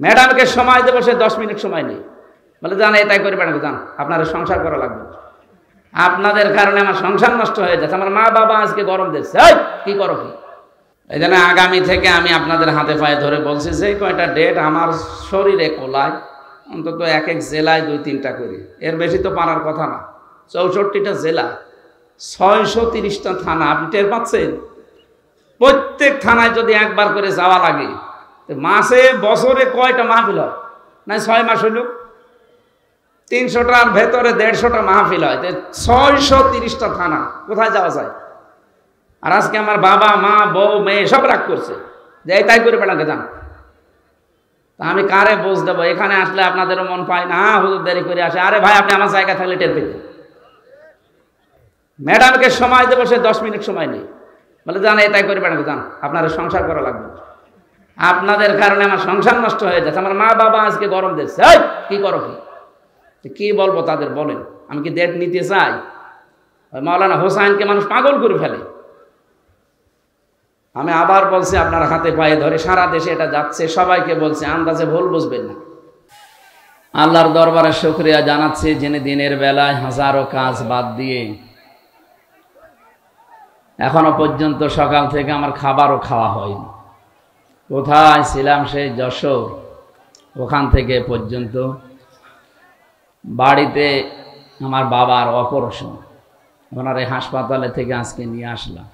ম্যাডামকে সময় দেবো, সে 10 মিনিট সময় নেই, বলে জান এটাই করে বেড়াবো, জান আপনার সংসার করা লাগবে, আপনাদের কারণে আমার সংসার নষ্ট হয়ে যাচ্ছে, আমার মা বাবা আজকে গরম দিচ্ছে, কি করো কি। এই জন্য আগামী থেকে আমি আপনাদের হাতে পায়ে ধরে বলছি যে কয়টা ডেট আমার শরীরে কোলায় অন্তত এক এক জেলায় 2-3টা করে, এর বেশি তো পারার কথা না। 64টা জেলা, 630টা থানা, আপনি টের পাচ্ছেন? প্রত্যেক থানায় যদি একবার করে যাওয়া লাগে, মাসে বছরে কয়টা মাহফিল হয়? না 6 মাস হইল 300টার ভেতরে 150টা মাহফিল হয়, 630টা থানা, কোথায় যাওয়া যায়? আর আজকে আমার বাবা মা বউ মেয়ে সব রাগ করছে যে তাই করে বেড়াকে যান। তা আমি কারে বোঝ দেবো? এখানে আসলে আপনাদেরও মন পায় না, হুজুর দেরি করে আসে, আরে ভাই আপনি আমার জায়গা থাকলে টের পেতেন। ম্যাডামকে সময় দেবো, সে 10 মিনিট সময় নেই, বলে জান এটাই করে বেড়াকে যান আপনার সংসার করা লাগবে, আপনাদের কারণে আমার সংসার নষ্ট হয়ে যাচ্ছে, আমার মা বাবা আজকে গরম দিচ্ছে, কি করো কি। কি বলবো তাদের বলেন? আমি কি ডেট নিতে চাই? মাওলানা হোসাইনকে মানুষ পাগল করে ফেলে। আমি আবার বলছি আপনার হাতে পায়ে ধরে, সারা দেশে এটা যাচ্ছে, সবাইকে বলছে আন্দাজে ভুল বুঝবেন না। আল্লাহর দরবারে শুকরিয়া জানাচ্ছি যিনি দিনের বেলায় হাজারো কাজ বাদ দিয়ে এখনো পর্যন্ত সকাল থেকে আমার খাবারও খাওয়া হয়নি। কোথায় ছিলাম? সেই যশোর, ওখান থেকে পর্যন্ত বাড়িতে আমার বাবার অপারেশন, ওনার এই হাসপাতালে থেকে আজকে নিয়ে আসলাম।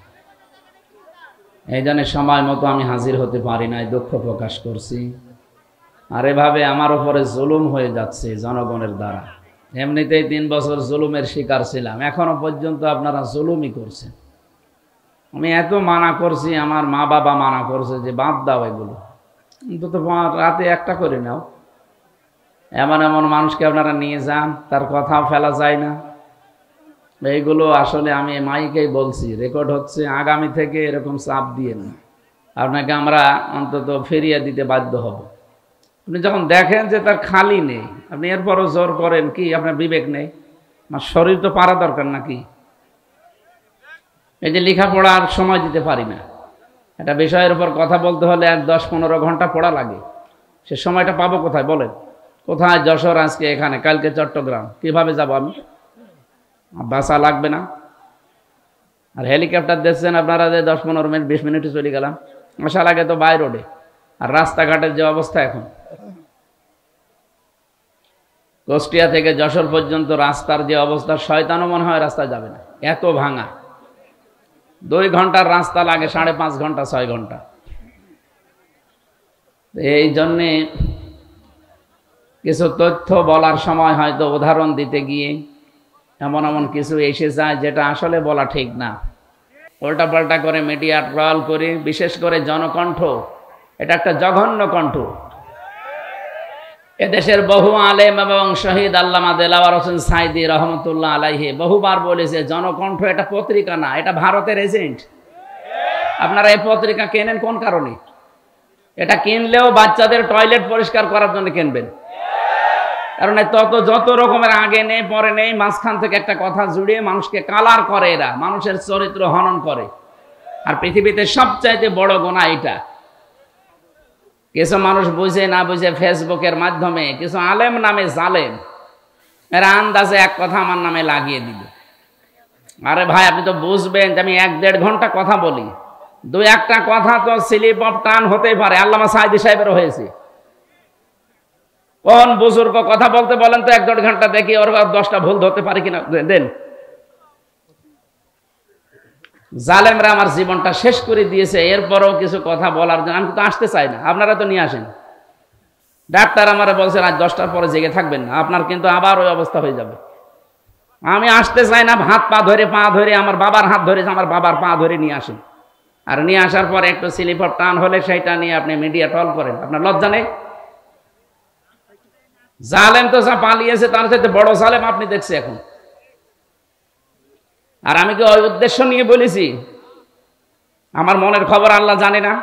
এই জন্য সময় মতো আমি হাজির হতে পারি নাই, দুঃখ প্রকাশ করছি। আর এভাবে আমার উপরে জুলুম হয়ে যাচ্ছে জনগণের দ্বারা। এমনিতেই 3 বছর জুলুমের শিকার ছিলাম, এখনো পর্যন্ত আপনারা জুলুমই করছেন। আমি এত মানা করছি, আমার মা বাবা মানা করছে যে বাদ দাও এগুলো, অন্তত রাতে একটা করে নাও। এমন এমন মানুষকে আপনারা নিয়ে যান, তার কথাও ফেলা যায় না। এইগুলো আসলে আমি মাইকেই বলছি, রেকর্ড হচ্ছে, আগামী থেকে এরকম চাপ দিয়েন না, আপনাকে আমরা অন্তত ফিরিয়ে দিতে বাধ্য হব। আপনি যখন দেখেন যে তার খালি নেই, আপনি এরপরও জোর করেন, কি আপনার বিবেক নেই? আমার শরীর তো পারা দরকার নাকি? এই যে লেখাপড়ার সময় দিতে পারি না, একটা বিষয়ের উপর কথা বলতে হলে 10-15 ঘন্টা পড়া লাগে, সে সময়টা পাবো কোথায় বলেন? কোথায়? যশোর আজকে এখানে, কালকে চট্টগ্রাম, কিভাবে যাব আমি? বাসা লাগবে না? আর হেলিকপ্টার দেখছেন আপনারা যে 10-15 মিনিট 20 মিনিটে চলে গেলাম, আসা লাগে তো বাই রোডে। আর রাস্তাঘাটের যে অবস্থা এখন, কুষ্টিয়া থেকে যশোর পর্যন্ত রাস্তার যে অবস্থা, শয়তানও মনে হয় রাস্তায় যাবে না, এত ভাঙা। 2 ঘন্টার রাস্তা লাগে 5.5 ঘন্টা 6 ঘন্টা। এই জন্যে কিছু তথ্য বলার সময় হয়তো উদাহরণ দিতে গিয়ে এমন এমন কিছু এসে যায় যেটা আসলে বলা ঠিক না, উল্টাপাল্টা করে মিডিয়া ট্রল করে, বিশেষ করে জনকণ্ঠ, এটা একটা জঘন্য কণ্ঠ। এদেশের বহু আলেম এবং শহীদ আল্লামা দেলাওয়ার হোসেন সাইদি রহমতুল্লাহ আলাইহি বহুবার বলেছে, জনকণ্ঠ এটা পত্রিকা না, এটা ভারতের এজেন্ট। আপনারা এই পত্রিকা কেনেন কোন কারণে? এটা কিনলেও বাচ্চাদের টয়লেট পরিষ্কার করার জন্য কিনবেন, কারণ যত রকমের আগে নেই পরে নেই, মাঝখান থেকে একটা কথা জুড়ে মানুষকে কালার করে, এরা মানুষের চরিত্র হনন করে। আর পৃথিবীতে সবচাইতে বড় গুনাহ এটা। কিছু মানুষ বুঝে না বুঝে ফেসবুকের মাধ্যমে কিছু আলেম নামে জালেম, এরা আন্দাজে এক কথা আমার নামে লাগিয়ে দিবে। আরে ভাই আপনি তো বুঝবেন যে আমি 1-1.5 ঘন্টা কথা বলি, 2-1টা কথা তো স্লিপ অফ টান হতেই পারে। আল্লামা সাঈদী সাহেবেরও হয়েছে। কোন বুজুর্গ কথা বলতে বলেন তো 1-1.5 ঘন্টা, দেখি ওর 10টা ভুল ধরতে পারে কিনা দেন। জালেমরা আমার জীবনটা শেষ করে দিয়েছে, এরপরও কিছু কথা বলার জন্য আমি তো আসতে চাই না। আপনারা তো নিয়ে আসেন। ডাক্তার আমারে বলছে আজ 10টার পরে জেগে থাকবেন না, আপনার কিন্তু আবার ওই অবস্থা হয়ে যাবে। আমি আসতে চাই না, হাত পা ধরে আমার বাবার হাত ধরে আমার বাবার পা ধরে নিয়ে আসেন। আর নিয়ে আসার পরে একটু স্লিপ অফ টান হলে সেইটা নিয়ে আপনি মিডিয়া টল করেন, আপনার লজ্জা নেই? জালেম তো যা পালিয়েছে তার সাথে বড় জালেম আপনি দেখছে এখন। আর আমি কি ওই উদ্দেশ্য নিয়ে বলেছি? আমার মনের খবর আল্লাহ জানে না?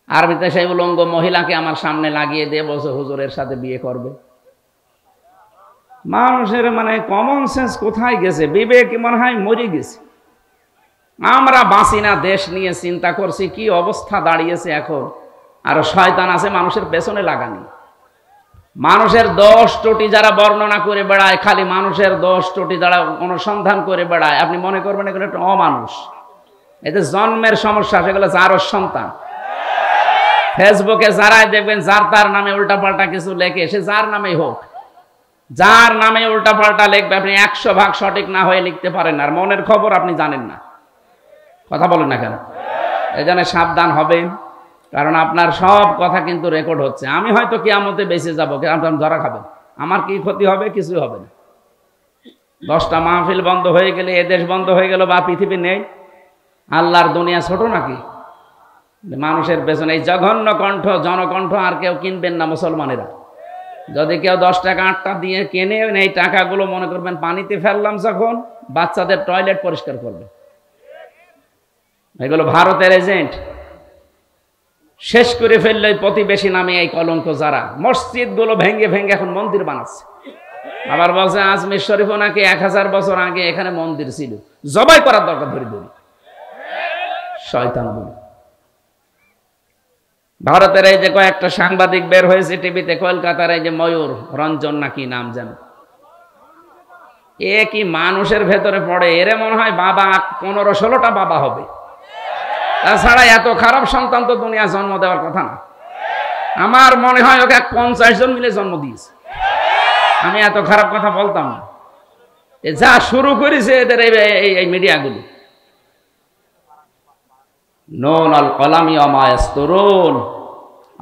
আরবিতে সেই উলঙ্গ মহিলাকে আমার সামনে লাগিয়ে দিয়ে বলছে হুজুরের সাথে বিয়ে করবে। মানুষের মানে কমন সেন্স কোথায় গেছে? বিবেক মনে হয় মরে গেছে। আমরা বাঁচি না, দেশ নিয়ে চিন্তা করছি কি অবস্থা দাঁড়িয়েছে এখন। আরো শয়তান আছে মানুষের পেছনে লাগানি। মানুষের দোষ ত্রুটি যারা বর্ণনা করে বেড়ায়, খালি মানুষের দোষ ত্রুটি যারা অনুসন্ধান করে বেড়ায়, আপনি মনে করবেন এগুলো একটা অমানুষ। এতে জন্মের সমস্যা, সেগুলো যারও সন্তান। ফেসবুকে যারাই দেখবেন যার তার নামে উল্টাপাল্টা কিছু লেখে, সে যার নামেই হোক, যার নামে উল্টাপাল্টা লিখবে, আপনি 100 ভাগ সঠিক না হয়ে লিখতে পারেন না, আর মনের খবর আপনি জানেন না। কথা বলেন না কেন? এই জন্য সাবধান হবেন, কারণ আপনার সব কথা কিন্তু রেকর্ড হচ্ছে। আমি হয়তো কিয়ামতে বেঁচে যাবো, আপনি ধরা খাবেন, আমার কি ক্ষতি হবে? কিছুই হবে না। 10টা মাহফিল বন্ধ হয়ে গেলে, এদেশ বন্ধ হয়ে গেল, বা পৃথিবী নেই, আল্লাহর দুনিয়া ছোট নাকি? মানুষের পেছনে এই জঘন্য কণ্ঠ, জনকণ্ঠ আর কেউ কিনবেন না মুসলমানেরা। যদি কেউ 10 টাকা 8টা দিয়ে কেনে, এই টাকাগুলো মনে করবেন পানিতে ফেললাম, যখন বাচ্চাদের টয়লেট পরিষ্কার করবে। এগুলো ভারতের এজেন্ট। শেষ করে ফেললে প্রতিবেশী নামে এই কলঙ্ক যারা, মসজিদ গুলো ভেঙে ভেঙে এখন মন্দির বানাচ্ছে। আবার বলছে আজমির শরীফও নাকি 1000 বছর আগে এখানে মন্দির ছিল, জবাই করার দরকার। ধরে ধরি শয়তান বলে। ভারতের এই যে কয়েকটা সাংবাদিক বের হয়েছে টিভিতে, কলকাতার এই যে ময়ূর রঞ্জন নাকি নাম যেন, এ কি মানুষের ভেতরে পড়ে? এরে মনে হয় বাবা 15-16টা বাবা হবে। তাছাড়া এত খারাপ সন্তান তো দুনিয়া জন্ম দেওয়ার কথা না। আমার মনে হয় ওকে 50 জন মিলে জন্ম দিয়েছে। আমি এত খারাপ কথা বলতাম না। যা শুরু করেছে এদের এই মিডিয়াগুলো। নুন আল কলামি ওয়া ইয়াসতুরুন।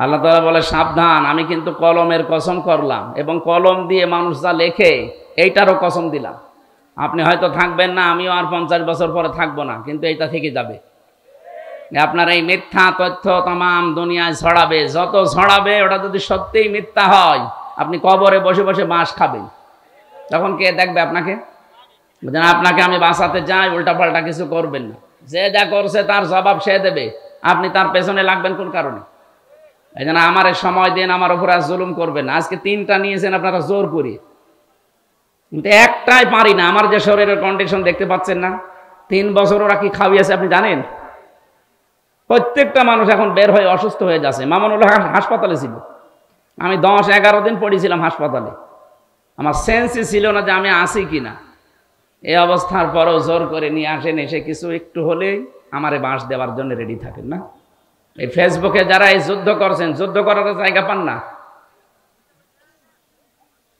আল্লাহ তাআলা বলে সাবধান, আমি কিন্তু কলমের কসম করলাম, এবং কলম দিয়ে মানুষ যা লেখে এইটারও কসম দিলাম। আপনি হয়তো থাকবেন না, আমিও আর 50 বছর পরে থাকবো না, কিন্তু এইটা থেকে যাবে। আপনার এই মিথ্যা তথ্য তামাম দুনিয়ায় ছড়াবে, যত ছড়াবে ওটা যদি সত্যিই মিথ্যা হয়, আপনি কবরে বসে বসে বাঁশ খাবেন। তখন কে দেখবে আপনাকে? আপনাকে আমি বাঁচাতে যাই, উল্টাপাল্টা কিছু করবেন না। যে যা করছে তার জবাব সে দেবে, আপনি তার পেছনে লাগবেন কোন কারণে? এই জন্য আমার সময় দিন, আমার উপর আর জুলুম করবেন না। আজকে 3টা নিয়েছেন আপনারা জোর করি, কিন্তু একটাই পারি না। আমার যে শরীরের কন্ডিশন দেখতে পাচ্ছেন না, 3 বছর ওরা কি খাওয়িয়েছে আপনি জানেন? প্রত্যেকটা মানুষ এখন বের হয়ে অসুস্থ হয়ে যাচ্ছে। মামুনুল হক হাসপাতালে ছিল, আমি 10-11 দিন পড়েছিলাম হাসপাতালে। আমার সেন্সই ছিল না যে আমি আসি কিনা। এই অবস্থার পরও জোর করে নিয়ে আসেন, এসে কিছু একটু হলেই আমারে বাঁশ দেওয়ার জন্য রেডি থাকেন না। এই ফেসবুকে যারা এই যুদ্ধ করছেন, যুদ্ধ করার জায়গা পান না।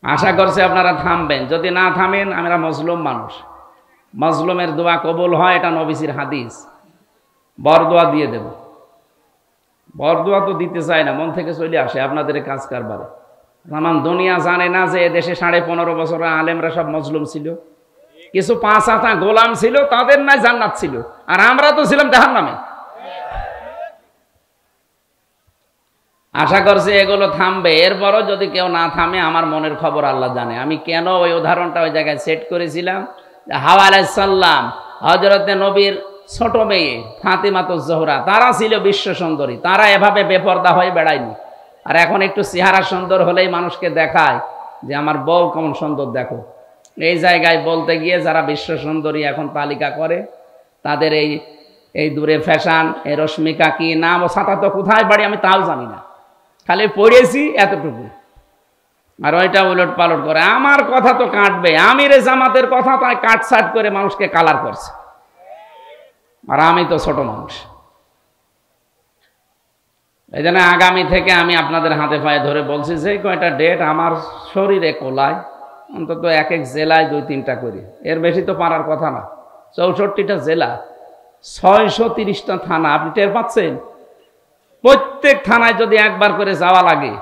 আশা করছে আপনারা থামবেন, যদি না থামেন, আমরা মজলুম মানুষ, মজলুমের দোয়া কবুল হয়, এটা নবীজির হাদিস। বরদোয়া দিয়ে দেব। বরদোয়া তো দিতে চাই না, মন থেকে চলে আসে আপনাদের কাজ কারবারে। আমার দুনিয়া জানে না যে এদেশে 15.5 বছর আলেমরা সব মজলুম ছিল, কিছু 5 হাতা গোলাম ছিল, তাদের নাই জান্নাত ছিল, আর আমরা তো ছিলাম জাহান্নামে। আশা করছি এগুলো থামবে। এরপরও যদি কেউ না থামে, আমার মনের খবর আল্লাহ জানে। আমি কেন ওই উদাহরণটা ওই জায়গায় সেট করেছিলাম, হাওয়া আলাইহিস সালাম, হযরতে নবীর ছোট মেয়ে ফাতিমাতুজ জোহরা, তারা ছিল বিশ্ব সুন্দরী, তারা এভাবে বেপরদা হয়ে বেড়ায়নি। আর এখন একটু চেহারা সুন্দর হলেই মানুষকে দেখায় যে আমার বউ কেমন সুন্দর দেখো। এই জায়গায় বলতে গিয়ে যারা বিশ্ব সুন্দরী এখন তালিকা করে, তাদের এই দূরে ফ্যাশন, এই রশ্মিকা কি নাম, ও ছাতা তো কোথায় বাড়ি আমি তাও জানি না, খালি পড়েছি এতটুকু। আর ওইটা উলট পালট করে। আমার কথা তো কাটবে, আমিরে জামাতের কথা তাই কাটছাট করে মানুষকে কালার করছে, আর আমি তো ছোট মানুষ। এই জন্য আগামী থেকে আমি আপনাদের হাতে পায়ে ধরে বলছি, যে কয়টা ডেট আমার শরীরে কোলায়, অন্তত এক এক জেলায় 2-3টা করি, এর বেশি তো পারার কথা না। 64টা জেলা, 630টা থানা, আপনি টের পাচ্ছেন? প্রত্যেক থানায় যদি একবার করে যাওয়া লাগে,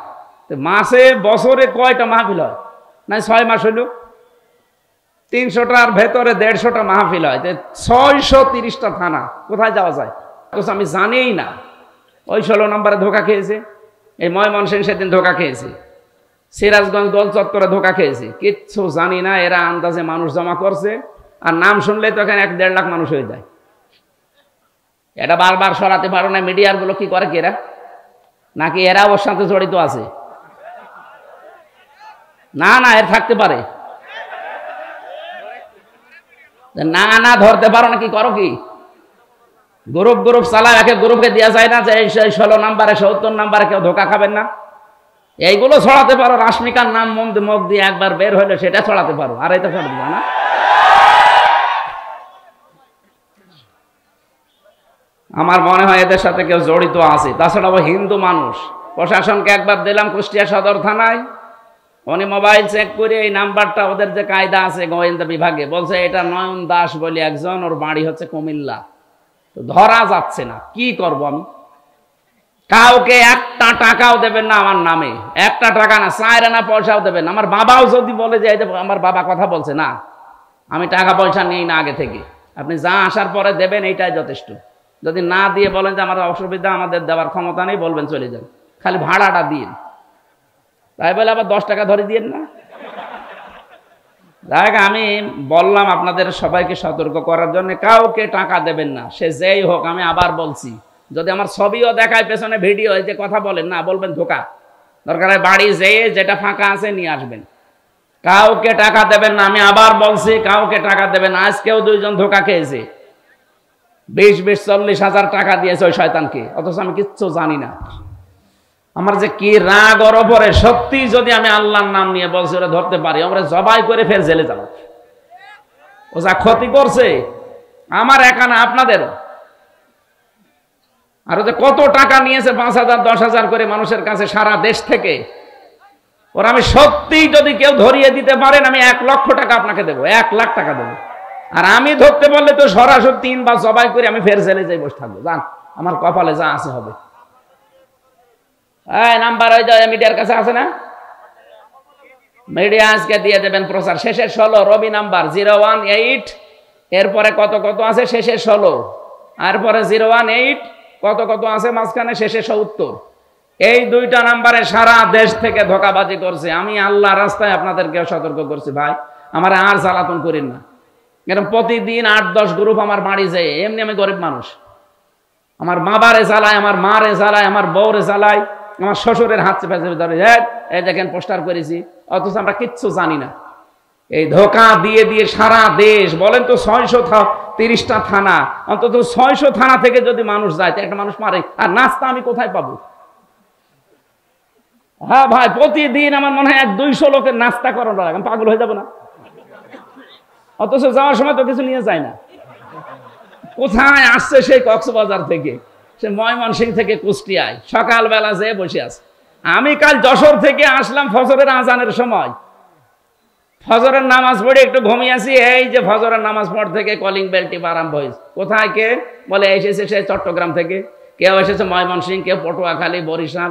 মাসে বছরে কয়টা মাহফিল হয়? না 6 মাস হইল 300টার ভেতরে 150টা মাহফিল হয়, 630টা থানা, কোথায় যাওয়া যায়? আমি জানিই না। ওই 16 নম্বরে ধোকা খেয়েছে, এই ময়মনসিংহ সেদিন ধোকা খেয়েছে, সিরাজগঞ্জ দল চত্বরে ধোকা খেয়েছে, কিচ্ছু জানি না। এরা আন্দাজে মানুষ জমা করছে, আর নাম শুনলে তো এখানে 1-1.5 লাখ মানুষ হয়ে যায়। এটা বারবার সরাতে পারো না। মিডিয়ার গুলো কি করে, এরা নাকি এরা ওর সাথে জড়িত আছে? না না, এর থাকতে পারে না, না ধরতে পারো না, কি করো কি? গ্রুপ গ্রুপ চালায়, একে গ্রুপকে দেওয়া যায় না যে এই 16 নাম্বারে 70 নাম্বারে কেউ ধোকা খাবেন না। এইগুলো ছড়াতে পারো, রাশমিকার নাম মুখ দিয়ে একবার বের হইলে সেটা ছড়াতে পারো, আর এটা ছড়াতে পারো না। আমার মনে হয় এদের সাথে কেউ জড়িত আছে। তাছাড়া ও হিন্দু মানুষ। প্রশাসনকে একবার দিলাম কুষ্টিয়া সদর থানায়, উনি মোবাইল চেক করে এই নাম্বারটা, ওদের যে কায়দা আছে গোয়েন্দা বিভাগে, বলছে এটা নয়ন দাস বলে একজন, ওর বাড়ি হচ্ছে কুমিল্লা। তো ধরা যাচ্ছে না, কি করব আমি? কাউকে একটা টাকাও দেবেন না আমার নামে, একটা টাকা না, 4 আনা পয়সাও দেবেন না। আমার বাবাও যদি বলে যে আমার বাবা কথা বলছে, না আমি টাকা পয়সা নিই না আগে থেকে, আপনি যা আসার পরে দেবেন এইটাই যথেষ্ট। যদি না দিয়ে বলেন যে আমার অসুবিধা, আমাদের দেওয়ার ক্ষমতা নেই, বলবেন চলে যান, খালি ভাড়াটা দিন। তাই বলে আবার 10 টাকা ধরে দিয়েন না। দেখ, আমি বললাম আপনাদের সবাইকে সতর্ক করার জন্য, কাউকে টাকা দেবেন না, সে যেই হোক। আমি আবার বলছি, যদি আমার ছবিও দেখায় পেছনে ভিডিও, এই যে কথা বলেন না, বলবেন ধোকা। দরকার হয় বাড়ি যেয়ে যেটা ফাঁকা আছে নিয়ে আসবেন। কাউকে টাকা দেবেন না, আমি আবার বলছি, কাউকে টাকা দেবেন না। আজকেও 2 জন ধোকা খেয়েছে, 20-40 হাজার টাকা দিয়েছে ওই শয়তানকে, অথচ আমি কিচ্ছু জানি না। আমার যে কি রাগ ওর ওপরে, সত্যি যদি আমি আল্লাহর নাম নিয়ে বলছি ওরা ধরতে পারি, আমরা জবাই করে ফের জেলে যাব। ও যা ক্ষতি করছে আমার একা না, আপনাদের। আর যে কত টাকা নিয়েছে, 5,000 10,000 করে মানুষের কাছে সারা দেশ থেকে। ওরা আমি সত্যি যদি কেউ ধরিয়ে দিতে পারেন, আমি 1 লক্ষ টাকা আপনাকে দেবো, 1 লাখ টাকা দেবো। আর আমি ধরতে পারলে তো সরাসরি 3 বার জবাই করে আমি ফের জেলে যাই বসে থাকবো। জান, আমার কপালে যা আছে হবে। এই নাম্বার ওই যে মিডিয়ার কাছে আছে না, মিডিয়া আজকে দিয়ে দেবেন প্রচার। শেষের 16 রবি নাম্বার 018, এরপরে কত কত আছে শেষের 16, আর পরে 018 কত কত আছে মাঝখানে শেষে 70। এই 2টা নাম্বারে সারা দেশ থেকে ধোঁকাবাজি করছে। আমি আল্লাহ রাস্তায় আপনাদেরকে সতর্ক করছি, ভাই আমার আর জ্বালাতন করেন না। এরকম প্রতিদিন 8-10 গ্রুপ আমার বাড়ি যায়। এমনি আমি গরিব মানুষ, আমার বাবারে জ্বালায়, আমার মারে জ্বালায়, আমার বউরে জ্বালায়, আমার শ্বশুরের হাত চেপে চেপে ধরে, এই দেখেন পোস্টার করেছি, অথচ আমরা কিচ্ছু জানি না। এই ধোঁকা দিয়ে দিয়ে সারা দেশ, বলেন তো 630টা থানা, অন্তত 600 থানা থেকে যদি মানুষ যায়, তো একটা মানুষ মারে। আর নাস্তা আমি কোথায় পাবো? হ্যাঁ ভাই, প্রতিদিন আমার মনে হয় 100-200 লোকের নাস্তা করানো লাগে, আমি পাগল হয়ে যাবো না? অথচ যাওয়ার সময় তো কিছু নিয়ে যায় না। কোথায় আসছে সেই কক্সবাজার থেকে, সে ময়মনসিংহ থেকে কুষ্টিয়ায়, সকালবেলা যেয়ে বসে আছে। আমি কাল যশোর থেকে আসলাম ফজরের আজানের সময়, ফজরের নামাজ পড়ে একটু ঘুমিয়েছি। এই যে ফজরের নামাজ পড় থেকে কলিং বেলটি আরম্ভ হয়েছে। কোথায় কে বলে, এসেছে সে চট্টগ্রাম থেকে, কেউ এসেছে ময়মনসিংহ, কেউ পটুয়াখালী, বরিশাল।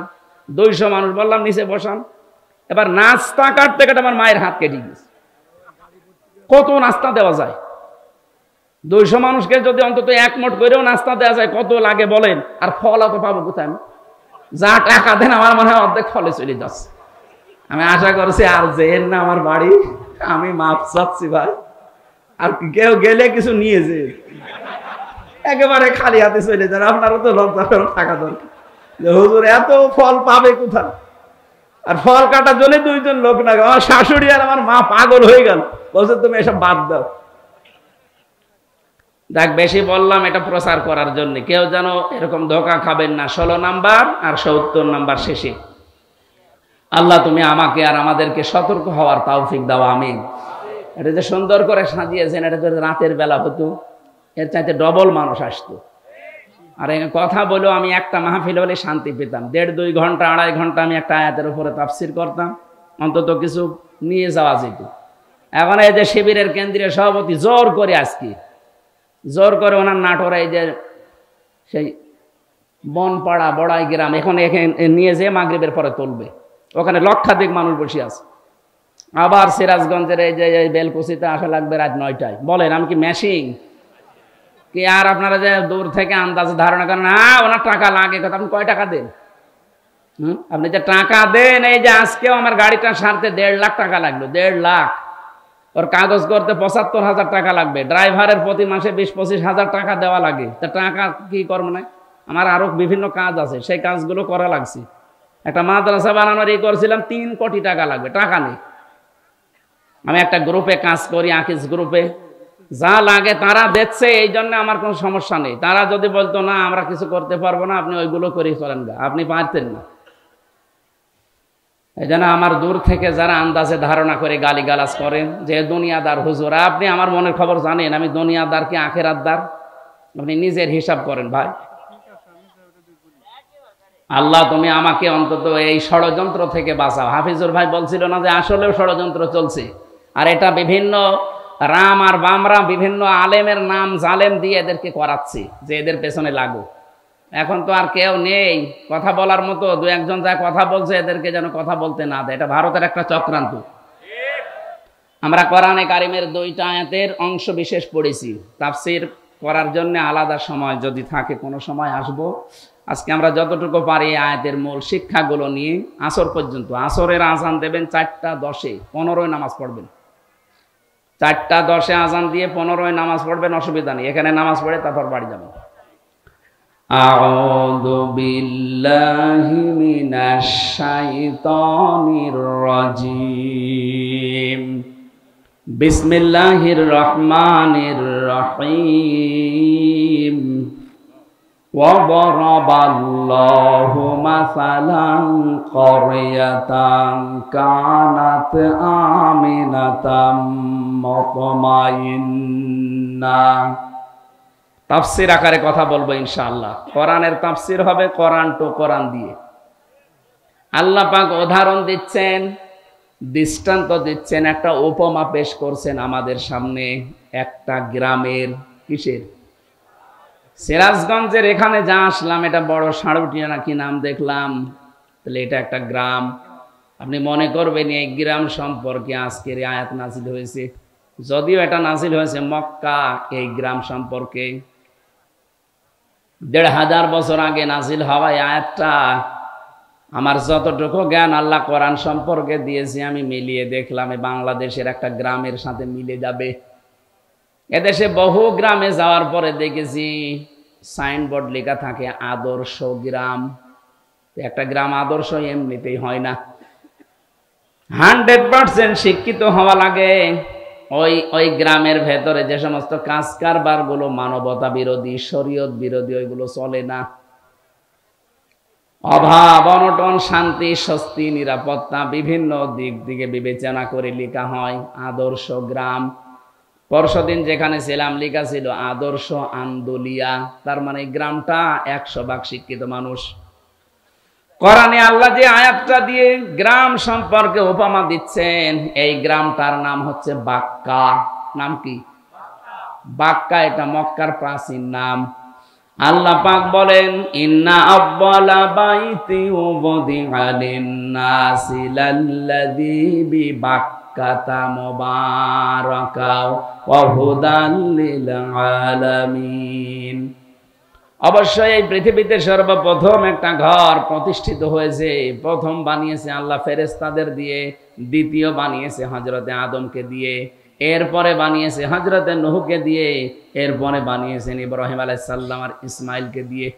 200 মানুষ। বললাম নিচে বসান। এবার নাস্তা কাটতে কাটতে আমার মায়ের হাত কেটে গেছে। কত নাস্তা দেওয়া যায়? 200 মানুষকে যদি অন্তত 1 মুঠ করেও নাস্তা দেওয়া যায়, কত লাগে বলেন? আর ফল অত পাবো কোথায়? আমি যা টাকা দেন আমার মনে হয় অর্ধেক ফলে চলে যাচ্ছে। আমি আশা করছি আর যেন না আমার বাড়ি, আমি মাপ চাচ্ছি ভাই, আর কেউ গেলে কিছু নিয়ে যে একেবারে খালি হাতে চলে যান। আপনারও তো লজ্জা টাকা দরকার, হুজুর এত ফল পাবে কোথায়? আর ফল কাটার জন্য 2 জন লোক না, আমার শাশুড়ি আর আমার মা পাগল হয়ে গেল, বলছে তুমি এসব বাদ দাও। দেখ, বেশি বললাম এটা প্রচার করার জন্য, কেউ যেন এরকম ধোঁকা খাবেন না। 16 নাম্বার আর 70 নাম্বার শেষে। আল্লাহ তুমি আমাকে আর আমাদেরকে সতর্ক হওয়ার তৌফিক দাও, আমিন। এটা যে সুন্দর করে সাজিয়েছেন, এটা যদি রাতের বেলা হতো, এর চাইতে ডবল মানুষ আসতো। আর কথা বলেও আমি একটা মাহফিল হলে শান্তি পেতাম। 1.5-2 ঘন্টা 2.5 ঘন্টা আমি একটা আয়াতের উপরে তাফসির করতাম, অন্তত কিছু নিয়ে যাওয়া যেত। এখন এই যে শিবিরের কেন্দ্রীয় সভাপতি জোর করে, আজকে জোর করে ওনার নাটোর, এই যে সেই বনপাড়া বড়াই গ্রাম, এখন এখানে নিয়ে যেয়ে মাগরিবের পরে তুলবে। ওখানে লক্ষাধিক মানুষ বসে আছে। আবার সিরাজগঞ্জের এই যে বেলকুচিতে আসা লাগবে রাত 9টায়। বলেন আমি কি মেশিন কি? আর আপনারা যে দূর থেকে আন্দাজে ধারণা করেন, ওনার টাকা লাগে কথা, আপনি কয় টাকা দেন? আপনি যে টাকা দেন, এই যে আজকেও আমার গাড়িটা সারতে 1.5 লাখ টাকা লাগলো, 1.5 লাখ। ওর কাগজ করতে 75,000 টাকা লাগবে, ড্রাইভারের প্রতি মাসে 20-25 হাজার টাকা দেওয়া লাগে। তা টাকা কি করবো না? আমার আরো বিভিন্ন কাজ আছে, সেই কাজগুলো করা লাগছে। একটা মাদ্রাসা বানানোর করছিলাম, 3 কোটি টাকা লাগবে, টাকা নেই। আমি একটা গ্রুপে কাজ করি, আকিজ গ্রুপে। যা লাগে তারা দেখছে, এই জন্য আমার কোনো সমস্যা নেই। তারা যদি বলতো না আমরা কিছু করতে পারবো না, আপনি ওইগুলো করে চলেন গা, আপনি পারতেন না। এই জন্য আমার দূর থেকে যারা আন্দাজে ধারণা করে গালিগালাজ করেন যে দুনিয়াদার হুজুর, আপনি আমার মনের খবর জানেন আমি দুনিয়াদার কি আখেরাতদার? আপনি নিজের হিসাব করেন ভাই। আল্লাহ তুমি আমাকে অন্তত এই ষড়যন্ত্র থেকে বাঁচাও। হাফিজুর ভাই বলছিল না যে আসলেও ষড়যন্ত্র চলছে, আর এটা বিভিন্ন রাম আর বামরা বিভিন্ন আলেমের নাম জালেম দিয়ে এদেরকে করাচ্ছে যে এদের পেছনে লাগো। এখন তো আর কেউ নেই কথা বলার মতো, দু একজন যা কথা বলছে এদেরকে যেন কথা বলতে না দেয়। এটা ভারতের একটা চক্রান্ত। আমরা কোরআনে কারিমের 2টা আয়াতের অংশ বিশেষ পড়েছি, তাফসীর করার জন্য আলাদা সময় যদি থাকে কোনো সময় আসবো। আজকে আমরা যতটুকু পারি আয়াতের মূল শিক্ষাগুলো নিয়ে আসর পর্যন্ত, আসরের আজান দেবেন 4টা 10-এ, 15 নামাজ পড়বেন। 4টা 10-এ আজান দিয়ে 15 নামাজ পড়বেন, অসুবিধা নেই। এখানে নামাজ পড়ে তারপর বাড়ি যাবেন। আউযু বিল্লাহি মিনাশ শাইতানির রাজীম। বিসমিল্লাহির রহমানির রহিম। وضرب الله مثلا قرية كانت آمنة مطمئنة। তাফসীর আকারে কথা বলবো ইনশাআল্লাহ। কোরআনের তাফসীর হবে কোরআন টু কোরআন দিয়ে। আল্লাহ পাক উদাহরণ দিচ্ছেন, দৃষ্টান্ত দিচ্ছেন, একটা উপমা পেশ করছেন আমাদের সামনে একটা গ্রামের। কিসের? সিরাজগঞ্জের এখানে যা আসলাম, এটা বড় সাড়ুটিয়া নাকি নাম দেখলাম, তাহলে এটা একটা গ্রাম। আপনি মনে করবেন এই গ্রাম সম্পর্কে আজকের আয়াত নাজিল হয়েছে, যদিও এটা নাজিল হয়েছে মক্কা। এই গ্রাম সম্পর্কে 1500 বছর আগে নাজিল হওয়া আয়াতটা আমার যতটুকু জ্ঞান আল্লাহ কোরআন সম্পর্কে দিয়েছি আমি মিলিয়ে দেখলাম এই বাংলাদেশের একটা গ্রামের সাথে মিলে যাবে। এদেশে বহু গ্রামে যাওয়ার পরে দেখেছি সাইনবোর্ড লেখা থাকে আদর্শ গ্রাম। একটা গ্রাম আদর্শ এমনিতেই হয় না, 100% শিক্ষিত হওয়া লাগে। ওই গ্রামের ভেতরে যে সমস্ত কাজ কারবার গুলো মানবতা বিরোধী, শরীয়ত বিরোধী, ওইগুলো চলে না। অভাব অনটন, শান্তি স্বস্তি নিরাপত্তা বিভিন্ন দিক থেকে বিবেচনা করে লেখা হয় আদর্শ গ্রাম। পরশুদিন যেখানে ছিলাম লেখা ছিল আদর্শ আন্দোলিয়া, তার মানে গ্রামটা 100% শিক্ষিত মানুষ। কোরআনে আল্লাহ যে আয়াতটা দিয়ে গ্রাম সম্পর্কে উপমা দিচ্ছেন, এই গ্রামটার নাম হচ্ছে বাক্কা। নাম কি? বাক্কা। এটা মক্কার প্রাচীন নাম। আল্লাহ পাক বলেন ইন্না আব্বালা বাইতি উবদিআ লিন-নাসি লাল্লাযী বিবাক্কাতা মুবারাকা ওয়া হুদাল লিল আলামিন। অবশ্যই এই পৃথিবীতে সর্বপ্রথম একটা ঘর প্রতিষ্ঠিত হয়েছে। প্রথম বানিয়েছে আল্লাহ ফেরেশতাদের দিয়ে, দ্বিতীয় বানিয়েছে হযরতে আদমকে দিয়ে, এরপরে বানিয়েছে হযরতে নূহকে দিয়ে, এরপরে বানিয়েছেন ইব্রাহিম আলাইহিস সালাম আর ইসমাইলকে দিয়ে।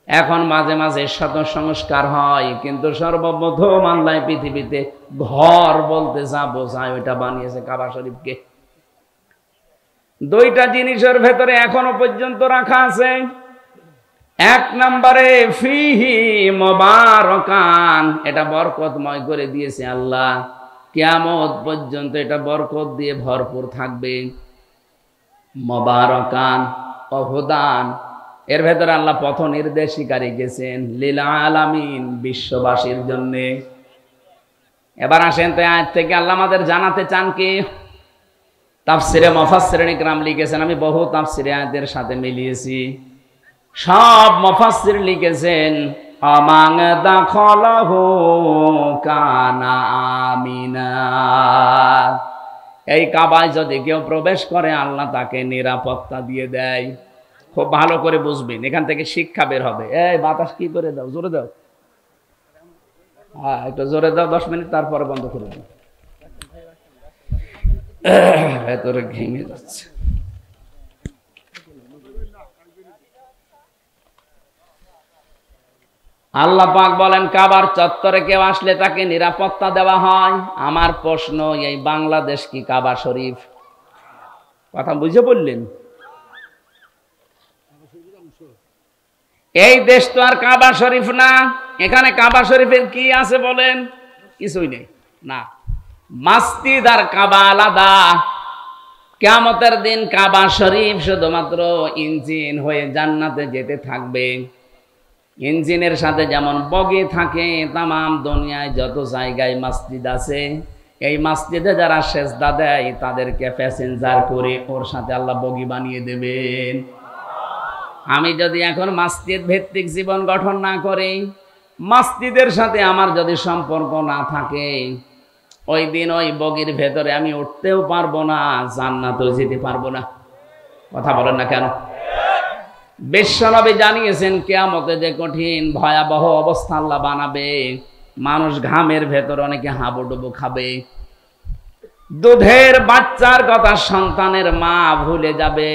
এখন মাঝে মাঝে শত সংস্কার হয়, কিন্তু সর্বপ্রথম আল্লাহ পৃথিবীতে ঘর বলতে যা বোঝায় ওইটা বানিয়েছে কাবা শরীফকে। 2টা জিনিসের ভেতরে এখনো পর্যন্ত রাখা আছে। 1 নম্বরে ফিহি মুবারাকান, এটা বরকতময় করে দিয়েছে আল্লাহ, কিয়ামত পর্যন্ত এটা বরকত দিয়ে ভরপুর থাকবে। মুবারাকান ওয়া হুদান, এর ভেতরে আল্লাহ পথ নির্দেশিকা রেখেছেন লিল আলামিন, বিশ্ববাসীর জন্য। এবার আসেন তো আয়াত থেকে আল্লাহ আমাদের জানাতে চান কি? তাফসিরে মুফাসসিরিন ইকরাম লিখেছেন, আমি বহু তাফসিরে আয়াতের সাথে মিলিয়েছি, সব মুফাসসির লিখেছেন আমান দাখালাহু কানা আমিনা। এই কাবায় যদি কেউ প্রবেশ করে আল্লাহ তাকে নিরাপত্তা দিয়ে দেয়। খুব ভালো করে বুঝবেন, এখান থেকে শিক্ষা বের হবে। এই বাতাস কি করে দাও, জোরে দাও। হ্যাঁ একটু জোরে দাও, 10 মিনিট, তারপরে বন্ধ করে দাও। ভেতরে ঘেমে যাচ্ছে। আল্লাহ পাক বলেন কাবার চত্বরে কেউ আসলে তাকে নিরাপত্তা দেওয়া হয়। আমার প্রশ্ন, এই বাংলাদেশ কি কাবা শরীফ? কথা বুঝে বললেন? এই দেশ তো আর কাবা শরীফ না। এখানে কাবা শরীফের কি আছে বলেন? কিছুই নেই। না, মসজিদ আর কাবা আলাদা। কিয়ামতের দিন কাবা শরীফ শুধুমাত্র ইঞ্জিন হয়ে জান্নাতে যেতে থাকবে। ইঞ্জিনের সাথে যেমন বগি থাকে, তামাম দুনিয়ায় যত জায়গায় মসজিদ আছে, এই মসজিদে যারা সেজদা দেয় তাদেরকে প্যাসেঞ্জার করে ওর সাথে আল্লাহ বগি বানিয়ে দেবেন। আমি যদি এখন মসজিদ ভিত্তিক জীবন গঠন না করি, মসজিদের সাথে আমার যদি সম্পর্ক না থাকে, ওই দিন ওই বগির ভেতরে আমি উঠতেও পারবো না, জান্নাতেও যেতে পারবো না। কথা বলেন না কেন? বিশ্বনবী জানিয়েছেন কিয়ামতে যে কঠিন ভয়াবহ অবস্থা আল্লাহ বানাবে। মানুষ ঘামের ভেতর অনেকে হাবুডুবু খাবে। দুধের বাচ্চার কথা সন্তানের মা ভুলে যাবে।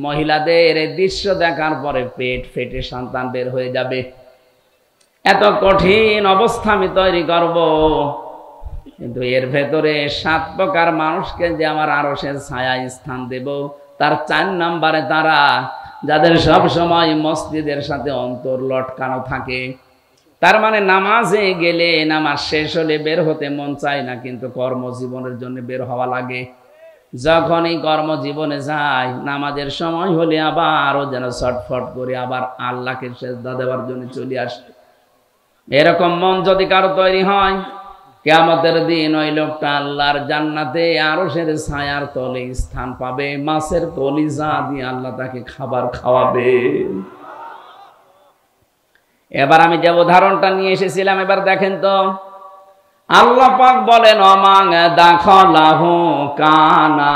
মহিলাদের এই দৃশ্য দেখার পরে পেট ফেটে সন্তান বের হয়ে যাবে। এত কঠিন অবস্থা আমি তৈরি করব, কিন্তু এর ভেতরে 7 প্রকার মানুষকে যে আমার আরশের ছায়ায় স্থান দেব, তার 4 নম্বরে তারা যাদের সব সময় মসজিদের সাথে অন্তর লটকানো থাকে। তার মানে নামাজে গেলে নামাজ শেষ হলে বের হতে মন চায় না, কিন্তু কর্মজীবনের জন্য বের হওয়া লাগে। যখনই কর্মজীবনে যায়, নামাজের সময় হলে আবারও যেন ছটফট করে আবার আল্লাহকে সেজদা দেওয়ার জন্য চলে আসে। এরকম মন যদি কারো তৈরি হয়, কিয়ামতের দিন ওই লোকটা আল্লাহর জান্নাতে আরশের ছায়ার তলে স্থান পাবে। মাছের কলিজা দিয়ে আল্লাহ তাকে খাবার খাওয়াবে। এবার আমি যে উদাহরণটা নিয়ে এসেছিলাম, এবার দেখেন তো। আল্লাহ পাক বলেন, অমাং দাখালাহু কানা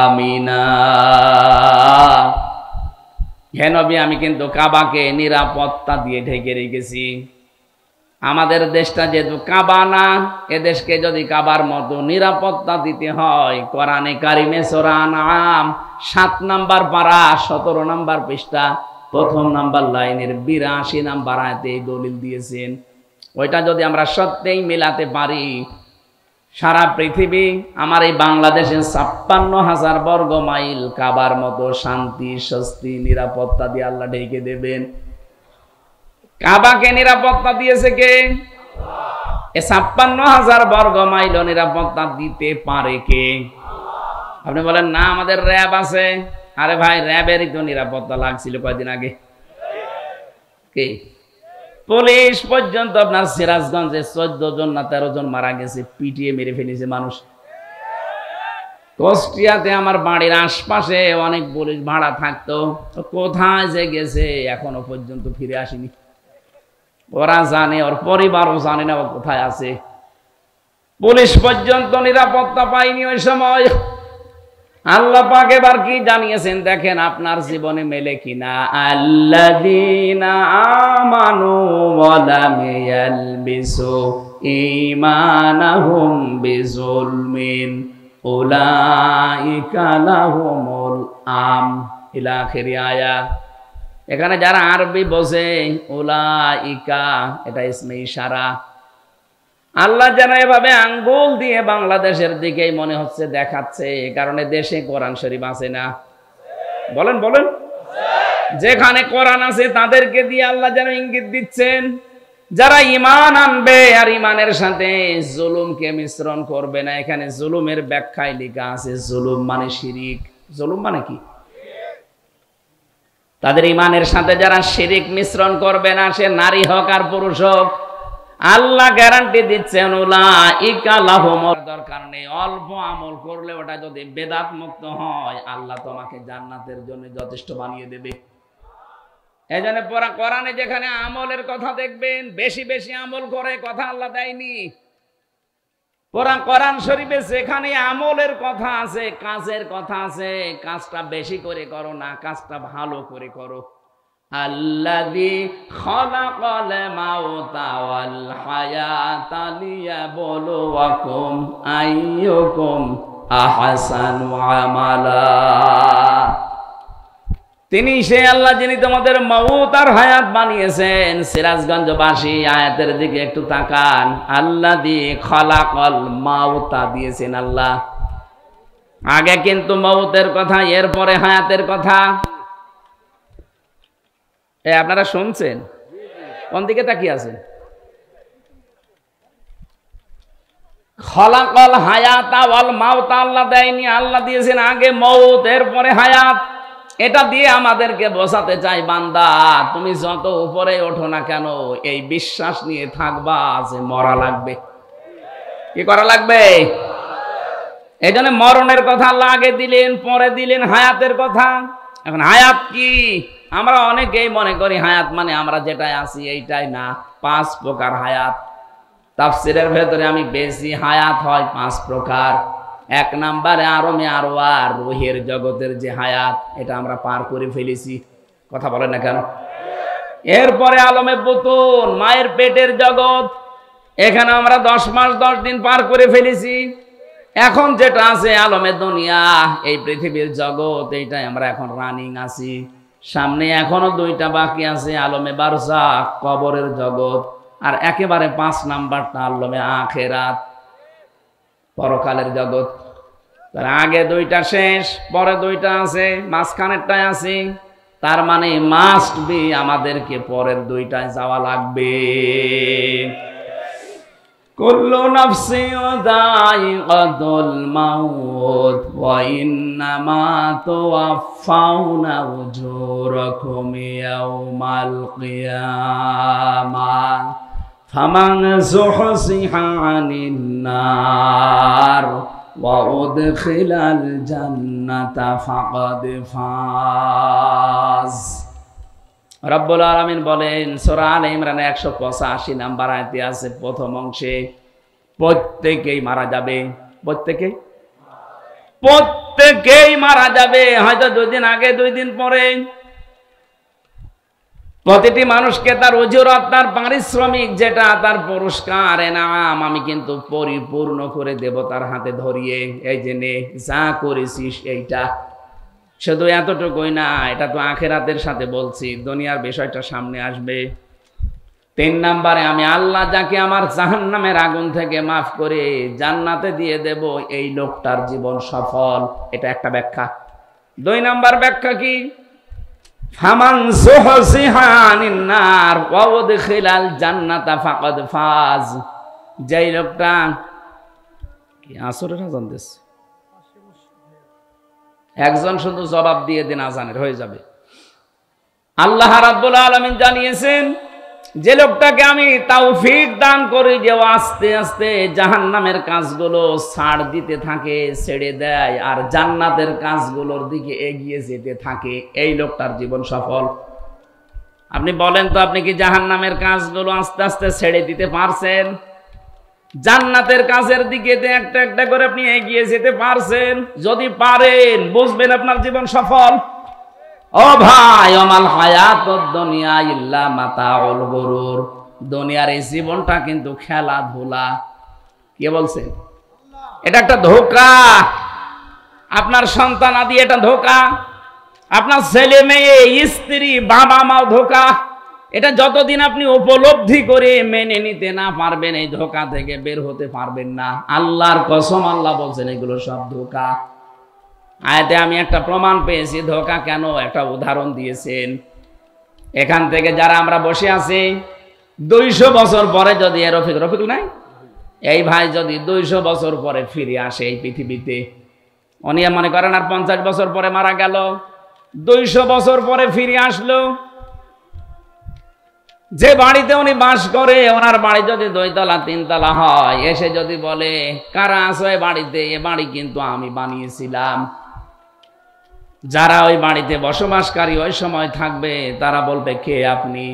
আমিনা। হে নবী, আমি কিন্তু কাবাকে নিরাপত্তা দিয়ে ঢেকে রেখেছি। আমাদের দেশটা যেহেতু কাবা না, এদেশকে যদি কাবার মতো নিরাপত্তা দিতে হয়, কোরআনে কারিমে সূরা আনআম 7 নম্বর পারা 17 নম্বর পৃষ্ঠা 1ম নম্বর লাইনের 82 নম্বর আয়াতে এই দলিল দিয়েছেন। ওইটা যদি আমরা সত্যিই মেলাতে পারি, সারা পৃথিবী আমার এই বাংলাদেশের 56,000 বর্গ মাইল কাবার মতো শান্তি, স্বস্তি, নিরাপত্তা দিয়ে আল্লাহ ঢেকে দেবেন। কাবাকে নিরাপত্তা দিয়েছে কে? এই 56,000 বর্গ মাইল নিরাপত্তা দিতে পারে কে? আপনি বলেন না আমাদের র্যাব আছে। আরে ভাই, র্যাবেরই তো নিরাপত্তা লাগছিল কয়েকদিন আগে। কে? পুলিশ পর্যন্ত আপনার সিরাজগঞ্জে 14 জন না 13 জন মারা গেছে, পিটিয়ে মেরে ফেলেছে মানুষ। কুষ্টিয়াতে আমার বাড়ির আশপাশে অনেক পুলিশ ভাড়া থাকতো, কোথায় যে গেছে এখনো পর্যন্ত ফিরে আসেনি। ওরা জানে, ওর পরিবারও জানে না ও কোথায় আছে। পুলিশ পর্যন্ত নিরাপত্তা পায়নি ওই সময়। আল্লাহ পাক এবার কি জানিয়েছেন দেখেন, আপনার জীবনে মেলে কিনা। আল্লাযীনা আমানু ওয়া লাম ইয়ালবিসু ঈমানাহুম বিযুলমিন উলাইকা লাহুমুল আম ইলা আখির আয়াত। এখানে যারা আরবি বোঝে, উলাইকা এটা ইসমে ইশারা। আল্লাহ যেন এভাবে আঙ্গুল দিয়ে বাংলাদেশের দিকেই মনে হচ্ছে দেখাচ্ছে, এই কারণে দেশে কোরআন শরীফ আছে না? বলেন বলেন। যেখানে কোরআন আছে তাদেরকে দিয়ে আল্লাহ যেন ইঙ্গিত দিচ্ছেন, যারা ঈমান আনবে আর ঈমানের সাথে জুলুমকে মিশ্রণ করবে না। এখানে জুলুমের ব্যাখ্যায় লেখা আছে, জুলুম মানে শিরিক। জুলুম মানে কি? তাদের ঈমানের সাথে যারা শিরিক মিশ্রণ করবে না, সে নারী হোক আর পুরুষ হোক, আল্লাহ গ্যারান্টি দিচ্ছেন উলাইকা লাহুমুল। দরকার নেই, অল্প আমল করলে ওটা যদি বেদাত মুক্ত হয়, আল্লাহ তোমাকে জান্নাতের জন্য যথেষ্ট বানিয়ে দেবে। এজন্য কোরআনে যেখানে আমলের কথা দেখবেন, বেশি বেশি আমল করে কথা আল্লাহ দেয়নি। কোরআন শরীফে যেখানে আমলের কথা আছে, কাজের কথা আছে, কাজটা বেশি করে করো না, কাজটা ভালো করে করো। আল্লাযী খালাকাল মাউতা ওয়াল হায়াতা লিয়াবলুয়াকুম আইয়ুকুম আহসানু আমালা। তিনি সে আল্লাহ যিনি তোমাদের মউত আর হায়াত বানিয়েছেন। সিরাজগঞ্জবাসী আয়াতের দিকে একটু তাকান। আল্লাযী খালাকাল মাউতা দিয়েছেন আল্লাহ, আগে কিন্তু মৌতের কথা, এরপরে হায়াতের কথা। আপনারা শুনছেন? কোন দিকে তাকিয়ে আছেন? খলাকল হায়াতা ওয়াল মাউত আল্লাহ দেয়নি, আল্লাহ দিয়েছেন আগে মৌত এরপরে হায়াত। এটা দিয়ে আমাদেরকে বোঝাতে চাই, বান্দা তুমি যত উপরে ওঠো না কেন, এই বিশ্বাস নিয়ে থাকবা যে মরা লাগবে। কি করা লাগবে? এই জন্য মরণের কথা আল্লাহ আগে দিলেন, পরে দিলেন হায়াতের কথা। এখন হায়াত কি? আমরা অনেকেই মনে করি হায়াত মানে আমরা যেটাই আছি এইটাই, না। 5 প্রকার হায়াত। তাফসীরের ভেতরে আমি বেশি হায়াত হয় 5 প্রকার। 1 নম্বরে আরমে আরওয়ার, রুহের জগতের যে হায়াত, এটা আমরা পার করে ফেলেছি। কথা বলেন না কেন? এরপরে আলমে বুতুন, মায়ের পেটের জগৎ, এখানে আমরা 10 মাস 10 দিন পার করে ফেলেছি। এখন যেটা আছে আলমে দুনিয়া, এই পৃথিবীর জগৎ, এইটাই আমরা এখন রানিং আছি। সামনে এখনো 2টা বাকি আছে, আলমে বারজাখ, কবরের জগৎ, আর একেবারে 5 নাম্বারটা আলমে আখিরাত, পরকালের জগৎ। তার আগে 2টা শেষ, পরে 2টা আছে, মাঝখানেরটাই আছে। তার মানে মাস্ট বি আমাদেরকে পরের 2টায় যাওয়া লাগবে। কুল্লু নাফসিন যায়িকাতুল মাউত ওয়া ইন্নামা তুওয়াফাউনা উজুরাকুম ইয়াওমাল কিয়ামাহ ফামান যুহজিহা আনিন নার ওয়া উদখিলাল জান্নাতা ফাকাদ ফাজ। রব্বুল আলামিন বলেন সূরা আলে ইমরান 185 নাম্বার আয়াতে আছে, প্রথম অংশে, প্রত্যেকেই মারা যাবে। প্রত্যেকেই মারা যাবে, হয়তো 2 দিন আগে 2 দিন পরে। প্রতিটি মানুষকে তার উজুরত, তার পারিশ্রমিক, যেটা তার পুরস্কার, এনাম, আমি কিন্তু পরিপূর্ণ করে দেব তার হাতে ধরিয়ে। এই যে নে, যা করেছিস এইটা। শুধু এতটুকুই না, এটা তো আখিরাতের সাথে বলছি, দুনিয়ার বিষয়টা সামনে আসবে। 3 নম্বরে আমি আল্লাহ যাকে আমার জাহান্নামের আগুন থেকে মাফ করে জান্নাতে দিয়ে দেব, এই লোকটার জীবন সফল। এটা একটা ব্যাখ্যা। 2 নম্বর ব্যাখ্যা কি? ফামান যুহজিহা আনিন নার ওয়া উদখিলাল জান্নাতা ফাকাদ ফাজ। যেই লোকটা, কি আসরের আযান দিচ্ছে? একজন শুধু জবাব দিয়ে দিন, আজানের হয়ে যাবে। আল্লাহ রাব্বুল আলামিন জানিয়েছেন, যে লোকটাকে আমি তাওফিক দান করি যে আস্তে আস্তে জাহান্নামের কাজগুলো ছাড় দিতে থাকে, ছেড়ে দেয়, আর জান্নাতের কাজগুলোর দিকে এগিয়ে যেতে থাকে, এই লোকটার জীবন সফল। আপনি বলেন তো, আপনি কি জাহান্নামের কাজগুলো আস্তে আস্তে ছেড়ে দিতে পারছেন? জান্নাতের কাজের দিকে একটা একটা করে আপনি এগিয়ে যেতে পারছেন? যদি পারেন, বুঝবেন আপনার জীবন সফল। ও ভাই, ওমাল হায়াতুদ দুনিয়া ইল্লা মাতাউল গুরুর। দুনিয়ার এই জীবনটা কিন্তু খেলাধুলা। কে বলছেন? এটা একটা ধোঁকা। আপনার সন্তান আদি এটা ধোঁকা, আপনার ছেলে মেয়ে, স্ত্রী, বাবা মাও ধোঁকা। এটা যতদিন আপনি উপলব্ধি করে মেনে নিতে না পারবেন, এই ধোঁকা থেকে বের হতে পারবেন না। আল্লাহর কসম, আল্লাহ বলছেন এগুলো সব ধোঁকা। আয়াতে আমি একটা প্রমাণ পেয়েছি ধোঁকা কেন, একটা উদাহরণ দিয়েছেন। এখান থেকে যারা আমরা বসে আছি, 200 বছর পরে যদি রফিকুল নাই, এই ভাই যদি 200 বছর পরে ফিরে আসে এই পৃথিবীতে, উনি মনে করেন আর 50 বছর পরে মারা গেল, 200 বছর পরে ফিরে আসলো, যে বাড়িতে উনি বাস করে, ওনার বাড়ি যদি 2 তলা 3 তলা হয়, এসে যদি বলে কারা আছো এই বাড়িতে, এ বাড়ি কিন্তু আমি বানিয়েছিলাম, যারা ওই বাড়িতে বসবাসকারী ওই সময় থাকবে, তারা বলবে কে আপনি?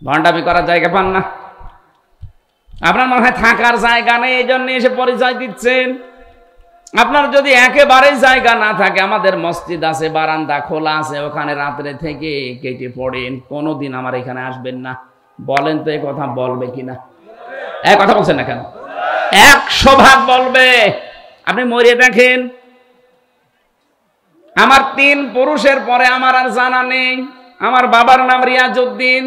ভণ্ডামি করার জায়গা পান না? আপনার মনে হয় থাকার জায়গা নেই, এই জন্য এসে পরিচয় দিচ্ছেন। আপনার যদি একেবারেই জায়গা না থাকে, আমাদের মসজিদ আছে, বারান্দা খোলা আছে, ওখানে রাত্রে থেকে কেটে পড়েন, কোনোদিন আমার এখানে আসবেন না। বলেন তো, এই কথা বলবে কিনা? এক কথা বলছেন না কেন? 100 ভাগ বলবে। আপনি মরে দেখেন, আমার 3 পুরুষের পরে আমার আর জানা নেই। আমার বাবার নাম রিয়াজউদ্দিন,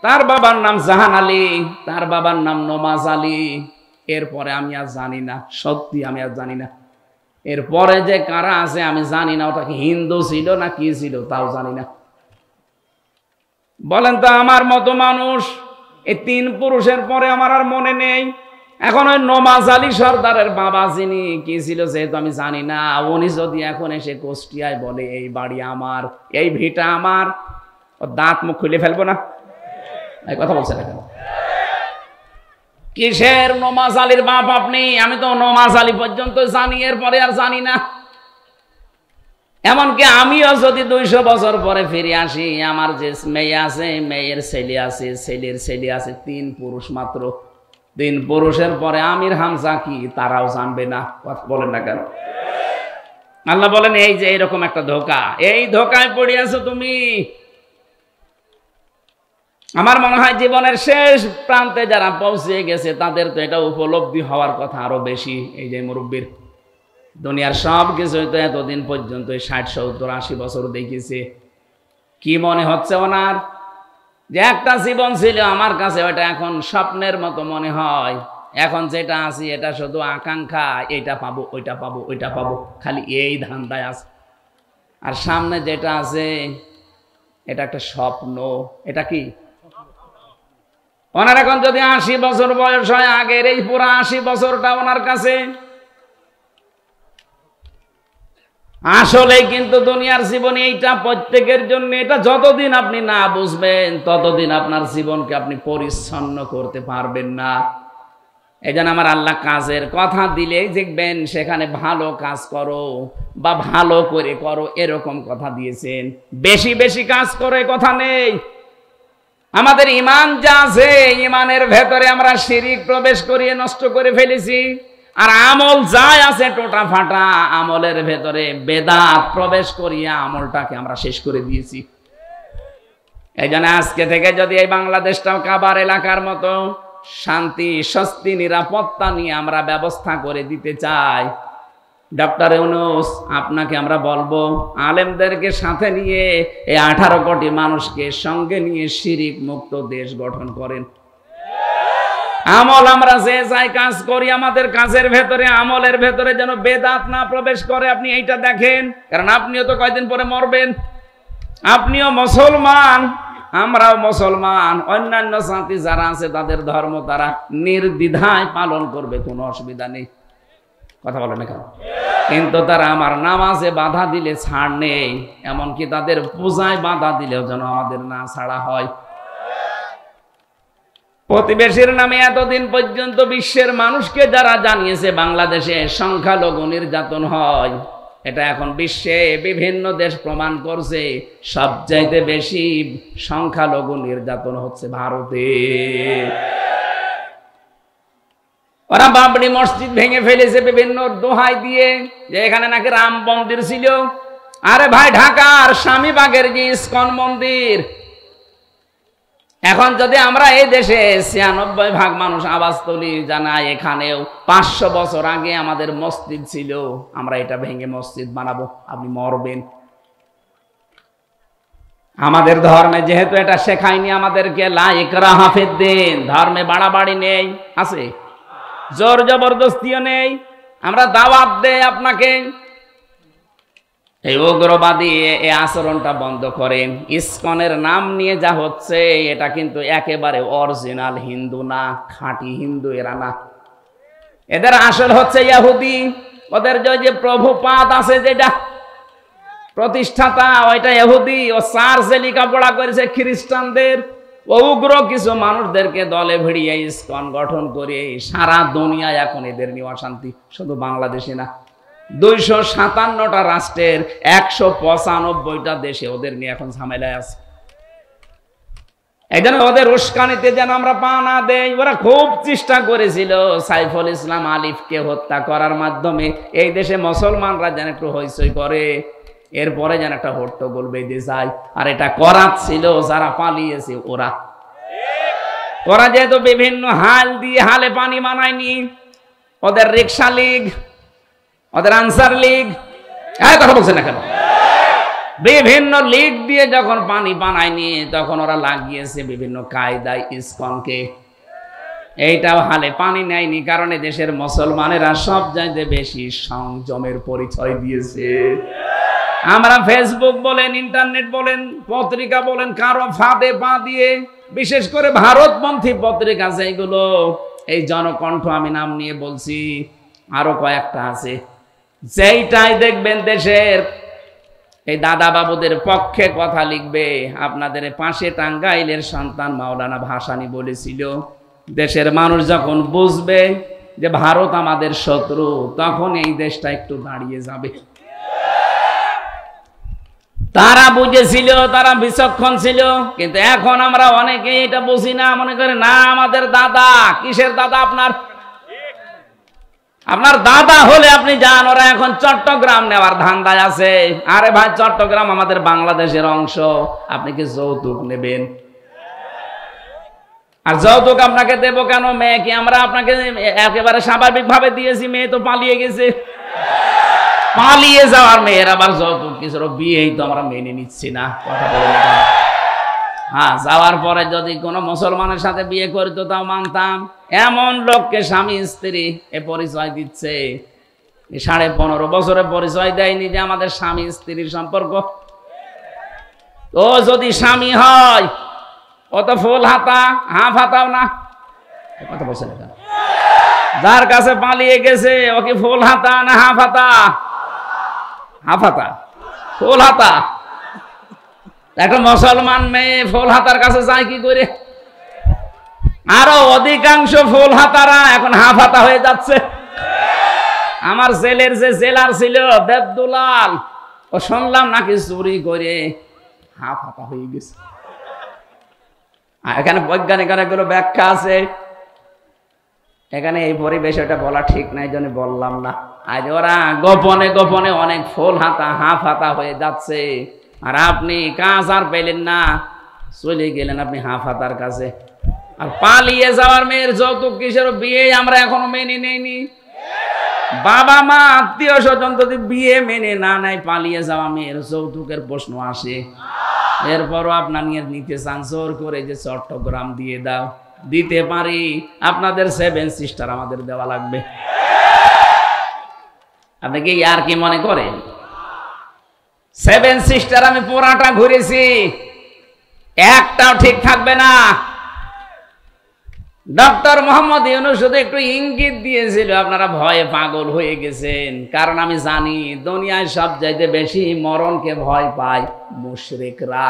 তার বাবার নাম জাহান আলী, তার বাবার নাম নমাজ আলী, এরপরে আমি আর জানি না। সত্যি আমি আর জানি না। এরপরে যে কারা আছে আমি জানি না, ওটা কি হিন্দু ছিল না কি ছিল তাও জানি না। বলেন তো, আমার মতো মানুষ এই 3 পুরুষের পরে আমার আর মনে নেই। এখন ওই নমাজ আলী সর্দারের বাবা যিনি কি ছিল যেহেতু আমি জানি না, উনি যদি এখন এসে কুষ্টিয়ায় বলে এই বাড়ি আমার, এই ভিটা আমার, ও দাঁত মুখ খুলে ফেলবো না? এই কথা বলছে না কেন? কিসের নমাজ আলীর বাপ আপনি? আমি তো নমাজ আলী পর্যন্ত জানি, এরপরে আর জানি না। এমনকি আমিও যদি 200 বছর পরে ফিরে আসি, আমার যে মেয়ে আছে, মেয়ের ছেলে আছে, ছেলের ছেলে আছে, 3 পুরুষ মাত্র। 3 পুরুষের পরে আমির হামজা কি তারাও জানবে না। কথা বলেন না কেন? আল্লাহ বলেন এই যে এরকম একটা ধোঁকা, এই ধোঁকায় পড়ে আছো তুমি। আমার মনে হয় জীবনের শেষ প্রান্তে যারা পৌঁছে গেছে তাদের তো এটা উপলব্ধি হওয়ার কথা আরো বেশি। এই যে মুরব্বীর, দুনিয়ার সব কিছুই তো এতদিন পর্যন্ত 60, 70, 80 বছর দেখেছে। কি মনে হচ্ছে ওনার যে একটা জীবন ছিল আমার কাছে, ওটা এখন স্বপ্নের মতো মনে হয়। এখন যেটা আছে এটা শুধু আকাঙ্ক্ষা, এটা পাবো, ওইটা পাবো, ওইটা পাবো, খালি এই ধান্দায় আছে। আর সামনে যেটা আছে এটা একটা স্বপ্ন। এটা কি ওনার এখন যদি 80 বছর বয়স হয়, আগের এই পুরো 80 বছরটা ওনার কাছে আসলে কিন্তু দুনিয়ার জীবনে এইটা প্রত্যেকের জন্য। এটা যতদিন আপনি না বুঝবেন ততদিন আপনার জীবনকে আপনি পরিচ্ছন্ন করতে পারবেন না। এই জন্য আমার আল্লাহ কাজের কথা দিলেই দেখবেন সেখানে ভালো কাজ করো বা ভালো করে করো এরকম কথা দিয়েছেন। বেশি বেশি কাজ করো এ কথা নেই। আমাদের ইমান যা আছে, ইমানের ভেতরে আমরা শিরিক প্রবেশ করিয়ে নষ্ট করে ফেলেছি। আর আমল যাই আছে টোটা ফাটা, আমলের ভেতরে বেদাত প্রবেশ করিয়ে আমলটাকে আমরা শেষ করে দিয়েছি। এই জন্য আজকে থেকে যদি এই বাংলাদেশটাও কাবার এলাকার মতো শান্তি, স্বস্তি, নিরাপত্তা নিয়ে আমরা ব্যবস্থা করে দিতে চাই, ডক্টর ইউনূস আপনাকে আমরা বলবো আলেমদেরকে সাথে নিয়ে এই 18 কোটি মানুষকে সঙ্গে নিয়ে শিরিক মুক্ত দেশ গঠন করেন। আমল আমরা যে যাই কাজ করি, আমাদের কাজের ভেতরে, আমলের ভেতরে যেন বেদাত না প্রবেশ করে। আপনি এইটা দেখেন, কারণ আপনিও তো কয়দিন পরে মরবেন। আপনিও মুসলমান, আমরাও মুসলমান। অন্যান্য জাতি যারা আছে তাদের ধর্ম তারা নির্দ্বিধায় পালন করবে, কোনো অসুবিধা নেই। কথা বলে না কেন? কিন্তু তারা আমার নামাজে বাধা দিলে ছাড় নেই, এমনকি তাদের পূজায় বাধা দিলেও যেন আমাদের না ছাড়া হয়। প্রতিবেশীর নামে এতদিন পর্যন্ত বিশ্বের মানুষকে যারা জানিয়েছে বাংলাদেশে সংখ্যালঘু নির্যাতন হয়, এটা এখন বিশ্বে বিভিন্ন দেশ প্রমাণ করছে সবচাইতে বেশি সংখ্যালঘু নির্যাতন হচ্ছে ভারতে। ওরা বাবরি মসজিদ ভেঙে ফেলেছে বিভিন্ন দোহাই দিয়ে, যে এখানে নাকি রাম মন্দির ছিল। আরে ভাই, ঢাকার স্বামীবাগের যে ইস্কন মন্দির, এখন যদি আমরা এই দেশে 96% মানুষ আওয়াজ তুলি জানাই এখানেও 500 বছর আগে আমাদের মসজিদ ছিল, আমরা এটা ভেঙে মসজিদ বানাবো, আপনি মরবেন। আমাদের ধর্মে যেহেতু এটা শেখায়নি আমাদেরকে, লা ইকরাহা ফিদ্দীন, ধর্মে বাড়াবাড়ি নেই, আছে জোর জবরদস্তিও নেই। আমরা দাওয়াত দেই আপনাকে এই উগ্রবাদী এই আচরণটা বন্ধ করেন। ইসকনের নাম নিয়ে যা হচ্ছে এটা কিন্তু একেবারে অরিজিনাল হিন্দু না, খাঁটি হিন্দু এরা না। এদের আসল হচ্ছে ইহুদি। ওদের যে প্রভুপাদ আছে যেটা প্রতিষ্ঠাতা, ওইটা ইহুদি। ও চার্চে লেখাপড়া করেছে খ্রিস্টানদের। ও উগ্র কিছু মানুষদেরকে দলে ভিড়িয়ে ইসকন গঠন করে সারা দুনিয়ায় এখন এদের নিয়ে অশান্তি। শুধু বাংলাদেশে না, 257টা রাষ্ট্রের 195টা দেশে ওদের নিয়ে এখন ঝামেলায় আছে। এই জন্য ওদের উস্কানিতে যেন আমরা পা না দেই। ওরা খুব চেষ্টা করেছিল সাইফুল ইসলাম আলিফকে হত্যা করার মাধ্যমে এই দেশে মুসলমানরা যেন একটু হইচই করে, এরপরে যেন একটা হট্টগোল বেঁধে যায়। আর এটা করাচ্ছিল যারা পালিয়েছে ওরা যেহেতু বিভিন্ন হাল দিয়ে হালে পানি বানায়নি, ওদের রিক্সা লীগ, ওদের আনসার লীগ, কথা বলছে না কেন, বিভিন্ন লীগ দিয়ে যখন পানি বানায়নি তখন ওরা লাগিয়েছে বিভিন্ন কায়দায় ইসকনকে। এইটাও হালে পানি নেয়নি, কারণে দেশের মুসলমানেরা সব চাইতে বেশি সংযমের পরিচয় দিয়েছে। আমরা ফেসবুক বলেন, ইন্টারনেট বলেন, পত্রিকা বলেন, কারো ফাঁদে পা দিয়ে, বিশেষ করে ভারতপন্থী পত্রিকা যেগুলো, এই জনকণ্ঠ আমি নাম নিয়ে বলছি, আরো কয়েকটা আছে, যেইটাই দেখবেন দেশের এই দাদা বাবুদের পক্ষে কথা লিখবে। আপনাদের পাশে টাঙ্গাইলের সন্তান মাওলানা ভাসানী বলেছিল, দেশের মানুষ যখন বুঝবে যে ভারত আমাদের শত্রু, তখন এই দেশটা একটু দাঁড়িয়ে যাবে। তারা বুঝেছিল, তারা বিচক্ষণ ছিল, কিন্তু এখন আমরা অনেকে এটা বুঝি না, মনে করে না আমাদের দাদা। কিসের দাদা? আপনার দাদা হলে আপনি যান, ওরা এখন চট্টগ্রাম নেওয়ার ধান্দায় আছে। আরে ভাই, চট্টগ্রাম আমাদের বাংলাদেশের অংশ, আপনি কি যৌতুক নেবেন? আর যৌতুক আপনাকে দেব কেন? মেয়ে কি আমরা আপনাকে একেবারে স্বাভাবিকভাবে দিয়েছি? মেয়ে তো পালিয়ে গেছে। পালিয়ে যাওয়ার মেয়ের আবার যৌতুক কিসের? বিয়েই তো আমরা মেনে নিচ্ছি না। কথা বলে হ্যাঁ, যাওয়ার পরে যদি কোনো মুসলমানের সাথে বিয়ে করি তো তাও মানতাম। এমন লোককে স্বামী স্ত্রী এ পরিচয় দিচ্ছে, 15.5 বছরে পরিচয় দেয়নি যে আমাদের স্বামী স্ত্রীর সম্পর্ক। ও যদি স্বামী হয়, ও তো ফুল হাতা, হাফ হাতাও না। কথা বলছে না, যার কাছে পালিয়ে গেছে ও কি ফুল হাতা না হাফ হাতা? হাফ হাতা, ফুল হাতা। একটা মুসলমান মেয়ে ফুল হাতার কাছে যায় কি করে? আরো অধিকাংশ ফুল হাতারা এখন হাফ হাতা হয়ে যাচ্ছে। আমার জেলের যে জেলার ছিল দেবদুলাল, ও শুনলাম নাকি চুরি করে হাফ হাতা হয়ে গেছে। এখানে বৈজ্ঞানিক অনেকগুলো ব্যাখ্যা আছে, এখানে এই পরিবেশে এটা বলা ঠিক নাই, জন্য বললাম না। আজ ওরা গোপনে গোপনে অনেক ফুল হাতা হাফ হাতা হয়ে যাচ্ছে, আর আপনি কাজ আর পেলেন না, চলে গেলেন আপনি হাফ হাতার কাছে। আর পালিয়ে যাওয়ার মেয়ের যৌতুক কিসের? বিয়ে আমরা এখনো মেনে নেইনি। বাবা মা আত্মীয় স্বজন যদি বিয়ে মেনে না নেয়, পালিয়ে যাওয়া মেয়ের যৌতুকের প্রশ্ন আসে। এরপরও আপনার নিয়ে নিতে চান জোর করে যে চট্টগ্রাম দিয়ে দাও, দিতে পারি। আপনাদের 7 সিস্টার আমাদের দেওয়া লাগবে। আপনি কি আর কি মনে করেন? 7 সিস্টার আমি পুরাটা ঘুরেছি, একটাও ঠিক থাকবে না। ডক্টর মোহাম্মদ ইউনূস শুধু একটু ইঙ্গিত দিয়েছিল, আপনারা ভয়ে পাগল হয়ে গেছেন। কারণ আমি জানি দুনিয়ায় সব চাইতে বেশি মরণকে ভয় পায় মুশরিকরা।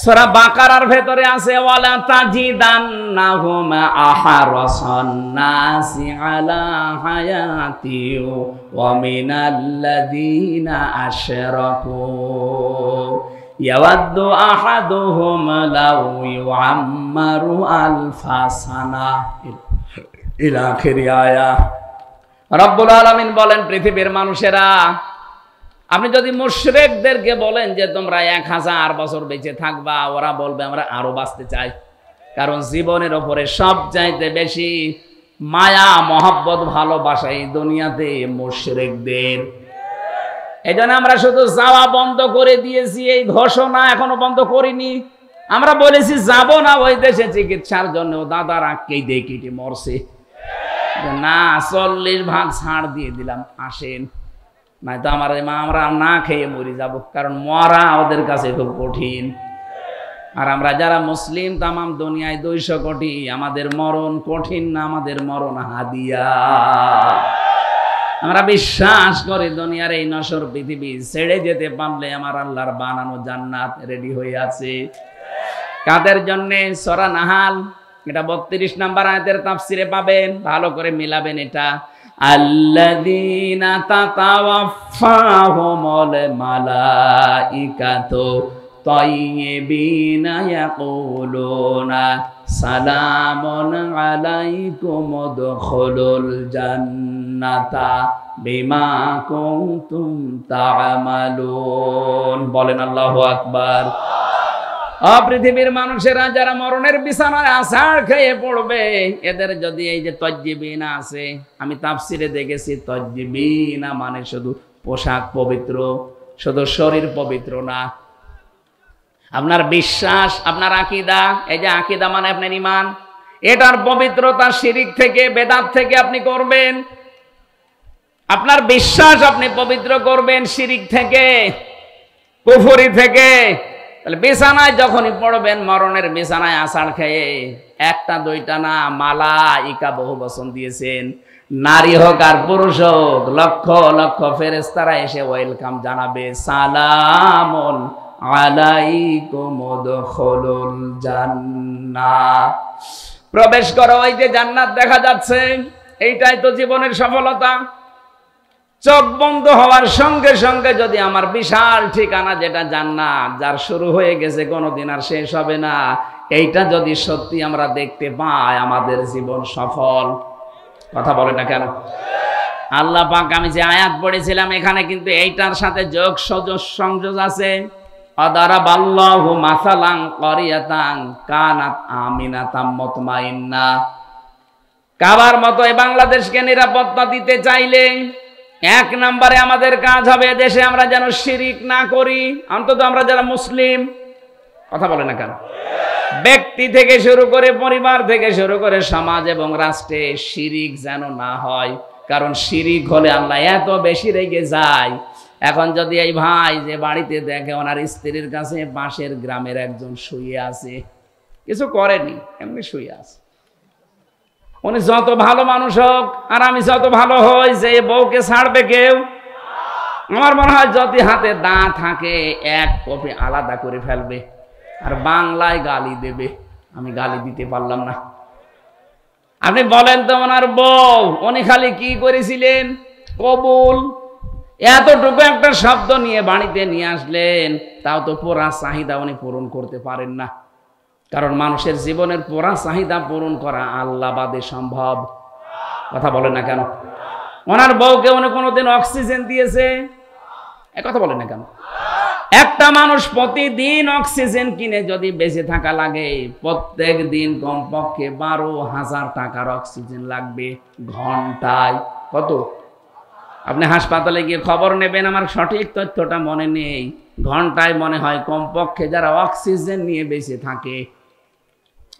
সূরা বাকারার ভেতরে আছে, ওয়ালা তাজিদান্নাহুম আহরাসান নাসি আলা হায়াতি ওয়া মিনাল্লাযীনা আশরাকু ইয়াওয়াদ্দু আহাদুহুম লাউ ইউআম্মারু আলফা সানা ইলা আখিরি আয়া। রব্বুল আলামিন বলেন, পৃথিবীর মানুষেরা, আপনি যদি মুশরিকদেরকে বলেন যে তোমরা 1000 বছর বেঁচে থাকবা, ওরা বলবে আমরা আরো বাঁচতে চাই। কারণ জীবনের ওপরে সবচাইতে বেশি মায়া মহব্বত ভালোবাসা এই দুনিয়াতে মুশরিকদের। এই জন্য আমরা শুধু যাওয়া বন্ধ করে দিয়েছি, এই ঘোষণা এখনো বন্ধ করিনি। আমরা বলেছি যাব না ওই দেশে চিকিৎসার জন্য। দাদার আঁককেই দেখিটি মরছে না, 40 ভাগ ছাড় দিয়ে দিলাম, আসেন। নাই তো আমরা না খেয়ে মরে যাব, কারণ মরা ওদের কাছে খুব কঠিন। আর আমরা যারা মুসলিম তামাম দুনিয়ায় 200 কোটি, আমাদের মরণ কঠিন না, আমাদের মরণ হাদিয়া। আমরা বিশ্বাস করি দুনিয়ার এই নশ্বর পৃথিবী ছেড়ে যেতে পারলে আমার আল্লাহর বানানো জান্নাত রেডি হয়ে আছে। কাদের জন্যে? সূরা নাহাল, এটা 32 নম্বর আয়াতের তাফসিরে পাবেন, ভালো করে মিলাবেন এটা। আল্লাযীনা তাতাওয়াফাহুমুল মালাইকাতু তাইয়্যিবিনা ইয়াকুলুনা সালামুন আলাইকুম উদখুলুল জান্নাতা বিমা কুনতুম তা'মালুন। বলেন আল্লাহু আকবার। পৃথিবীর মানুষেরা যারা মরণের বিছানায় আছাড় খেয়ে পড়বে, এদের যদি এই যে তাইয়্যিবিনা আছে, আমি তাফসিরে দেখেছি তাইয়্যিবিনা মানে শুধু পোশাক পবিত্র, শুধু শরীর পবিত্র না, আপনার বিশ্বাস, আপনার আকীদা। এই যে আকীদা মানে আপনার ঈমান, এটার পবিত্রতা শিরিক থেকে, বেদাত থেকে আপনি করবেন। আপনার বিশ্বাস আপনি পবিত্র করবেন শিরিক থেকে, কুফরি থেকে। তাহলে বিছানায় যখনই পড়বেন, মরণের বিছানায় আছাড় খেয়ে, একটা দুইটা না, মালাইকা বহু বচন দিয়েছেন, নারী হোক আর পুরুষ হোক, লক্ষ লক্ষ ফেরেশতারা এসে ওয়েলকাম জানাবে, সালামুন আলাইকুম উদখুলুল জান্নাহ, প্রবেশ করো, ওই যে জান্নাত দেখা যাচ্ছে। এইটাই তো জীবনের সফলতা। চোখ বন্ধ হওয়ার সঙ্গে সঙ্গে যদি আমার বিশাল ঠিকানা যেটা জান্নাত, যার শুরু হয়ে গেছে কোনোদিন আর শেষ হবে না, এইটা যদি সত্যি আমরা দেখতে পাই, আমাদের জীবন সফল। কথা বলে না কেন? আল্লাহ পাক আমি যে আয়াত পড়েছিলাম, এখানে কিন্তু এইটার সাথে যোগ সংযোগ আছে। আদারাবাল্লাহু মাসালান ক্বরিয়াতান কানাত আমিনাতাম মুতমাইন্না। কাবার মতো এই বাংলাদেশকে নিরাপত্তা দিতে চাইলে এক নম্বরে আমাদের কাজ হবে, দেশে আমরা যেন শিরিক না করি, অন্তত আমরা যারা মুসলিম। কথা বলে না কেন? ব্যক্তি থেকে শুরু করে, পরিবার থেকে শুরু করে, সমাজ এবং রাষ্ট্রে শিরিক যেন না হয়। কারণ শিরিক হলে আল্লাহ এত বেশি রেগে যায়। এখন যদি এই ভাই যে বাড়িতে দেখে ওনার স্ত্রীর কাছে পাশের গ্রামের একজন শুয়ে আছে, কিছু করেনি, এমনি শুয়ে আছে, উনি যত ভালো মানুষ হোক আর আমি যত ভালো হই, যে বউকে ছাড়বে কেউ? আমার মনে হয় যদি হাতে দাঁত থাকে এক কপি আলাদা করে ফেলবে, আর বাংলায় গালি দেবে। আমি গালি দিতে পারলাম না। আপনি বলেন তো, ওনার বউ উনি খালি কি করেছিলেন? কবুল, এতটুকু একটা শব্দ নিয়ে বাড়িতে নিয়ে আসলেন, তাও তো পুরা চাহিদা উনি পূরণ করতে পারেন না। কারণ মানুষের জীবনের পুরা চাহিদা পূরণ করা আল্লাহ বাদে সম্ভব। কথা বলে না কেন? ওনার বউকে উনি কোনোদিন অক্সিজেন দিয়েছে? কথা বলে না কেন? একটা মানুষ প্রতিদিন অক্সিজেন কিনে যদি বেঁচে থাকা লাগে, প্রত্যেক দিন কমপক্ষে 12,000 টাকার অক্সিজেন লাগবে ঘন্টায়। কত? আপনি হাসপাতালে গিয়ে খবর নেবেন, আমার সঠিক তথ্যটা মনে নেই, ঘন্টায় মনে হয় কমপক্ষে যারা অক্সিজেন নিয়ে বেঁচে থাকে,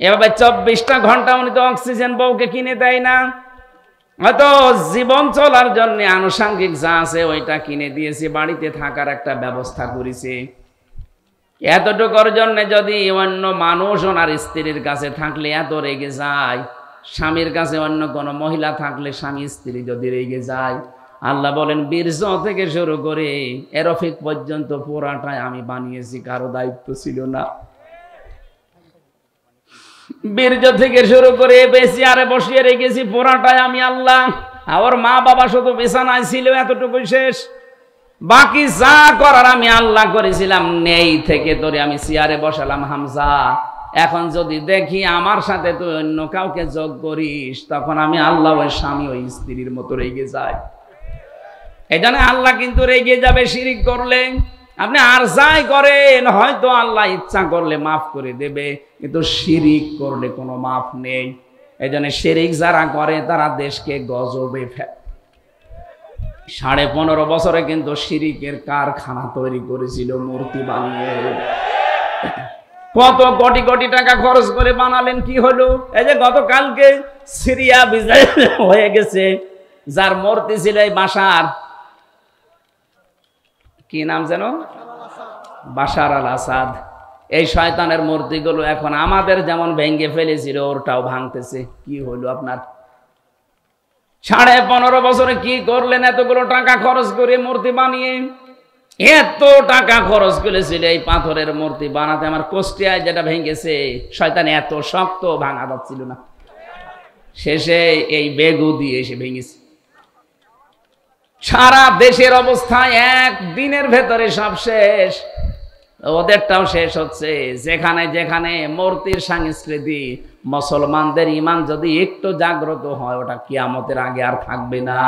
এভাবে 24টা ঘন্টা উনি তো অক্সিজেন বউকে কিনে দেয় না। হয়তো জীবন চলার জন্য আনুষঙ্গিক যা আছে ওইটা কিনে দিয়েছে, বাড়িতে থাকার একটা ব্যবস্থা করেছে। এতটুকুর জন্য যদি অন্য মানুষ ওনার স্ত্রীর কাছে থাকলে এত রেগে যায়, স্বামীর কাছে অন্য কোনো মহিলা থাকলে স্বামী স্ত্রী যদি রেগে যায়, আল্লাহ বলেন বীর্য থেকে শুরু করে এরফিক পর্যন্ত পুরাটাই আমি বানিয়েছি, কারো দায়িত্ব ছিল না। বীর্য থেকে শুরু করে বেশি আরে বসিয়ে রেখেছি, পুরাটাই আমি আল্লাহ। আমার মা বাবা শুধু বিছানায় ছিল, এতটুকু শেষ। বাকি যা করার আমি আল্লাহ করেছিলাম। নেই থেকে তোরে আমি চেয়ারে বসালাম হামজা, এখন যদি দেখি আমার সাথে তুই অন্য কাউকে যোগ করিস, তখন আমি আল্লাহ ওই স্বামী ওই স্ত্রীর মতো রেগে যাই। এই জন্য আল্লাহ কিন্তু রেগে যাবে শিরিক করলে। আপনি আর যাই করেন, হয়তো আল্লাহ ইচ্ছা করলে মাফ করে দেবে, কিন্তু শিরিক করলে কোনো মাফ নেই। এই জন্য শিরিক যারা করে তারা দেশকে গজবে ফেলে। 15.5 বছরে কিন্তু শিরিকের কারখানা তৈরি করেছিল, মূর্তি বানিয়ে। কত কোটি কোটি টাকা খরচ করে বানালেন, কি হলো? এই যে গতকালকে সিরিয়া বিজয় হয়ে গেছে, যার মূর্তি ছিল এই বাশার, কি নাম যেন, বাশার আল আসাদ। এই শয়তানের মূর্তিগুলো এখন আমাদের যেমন ভেঙে ফেলেছিল, ওরটাও ভাঙতেছে। কি হলো আপনার? 15.5 বছরে কি করলেন? এতগুলো টাকা খরচ করে মূর্তি বানিয়ে, এত টাকা খরচ করেছিল এই পাথরের মূর্তি বানাতে। আমার কোষ্টিয়ায় যেটা ভেঙেছে, শয়তান এত শক্ত, ভাঙা যাচ্ছিল না, শেষে এই বেগু দিয়ে এসে ভেঙেছে। সারা দেশের অবস্থা একদিনের ভেতরে সব শেষ, ওদেরটাও শেষ হচ্ছে। যেখানে যেখানে মূর্তির সংস্কৃতি, মুসলমানদের ঈমান যদি একটু জাগ্রত হয়, ওটা কিয়ামতের আগে আর থাকবে না।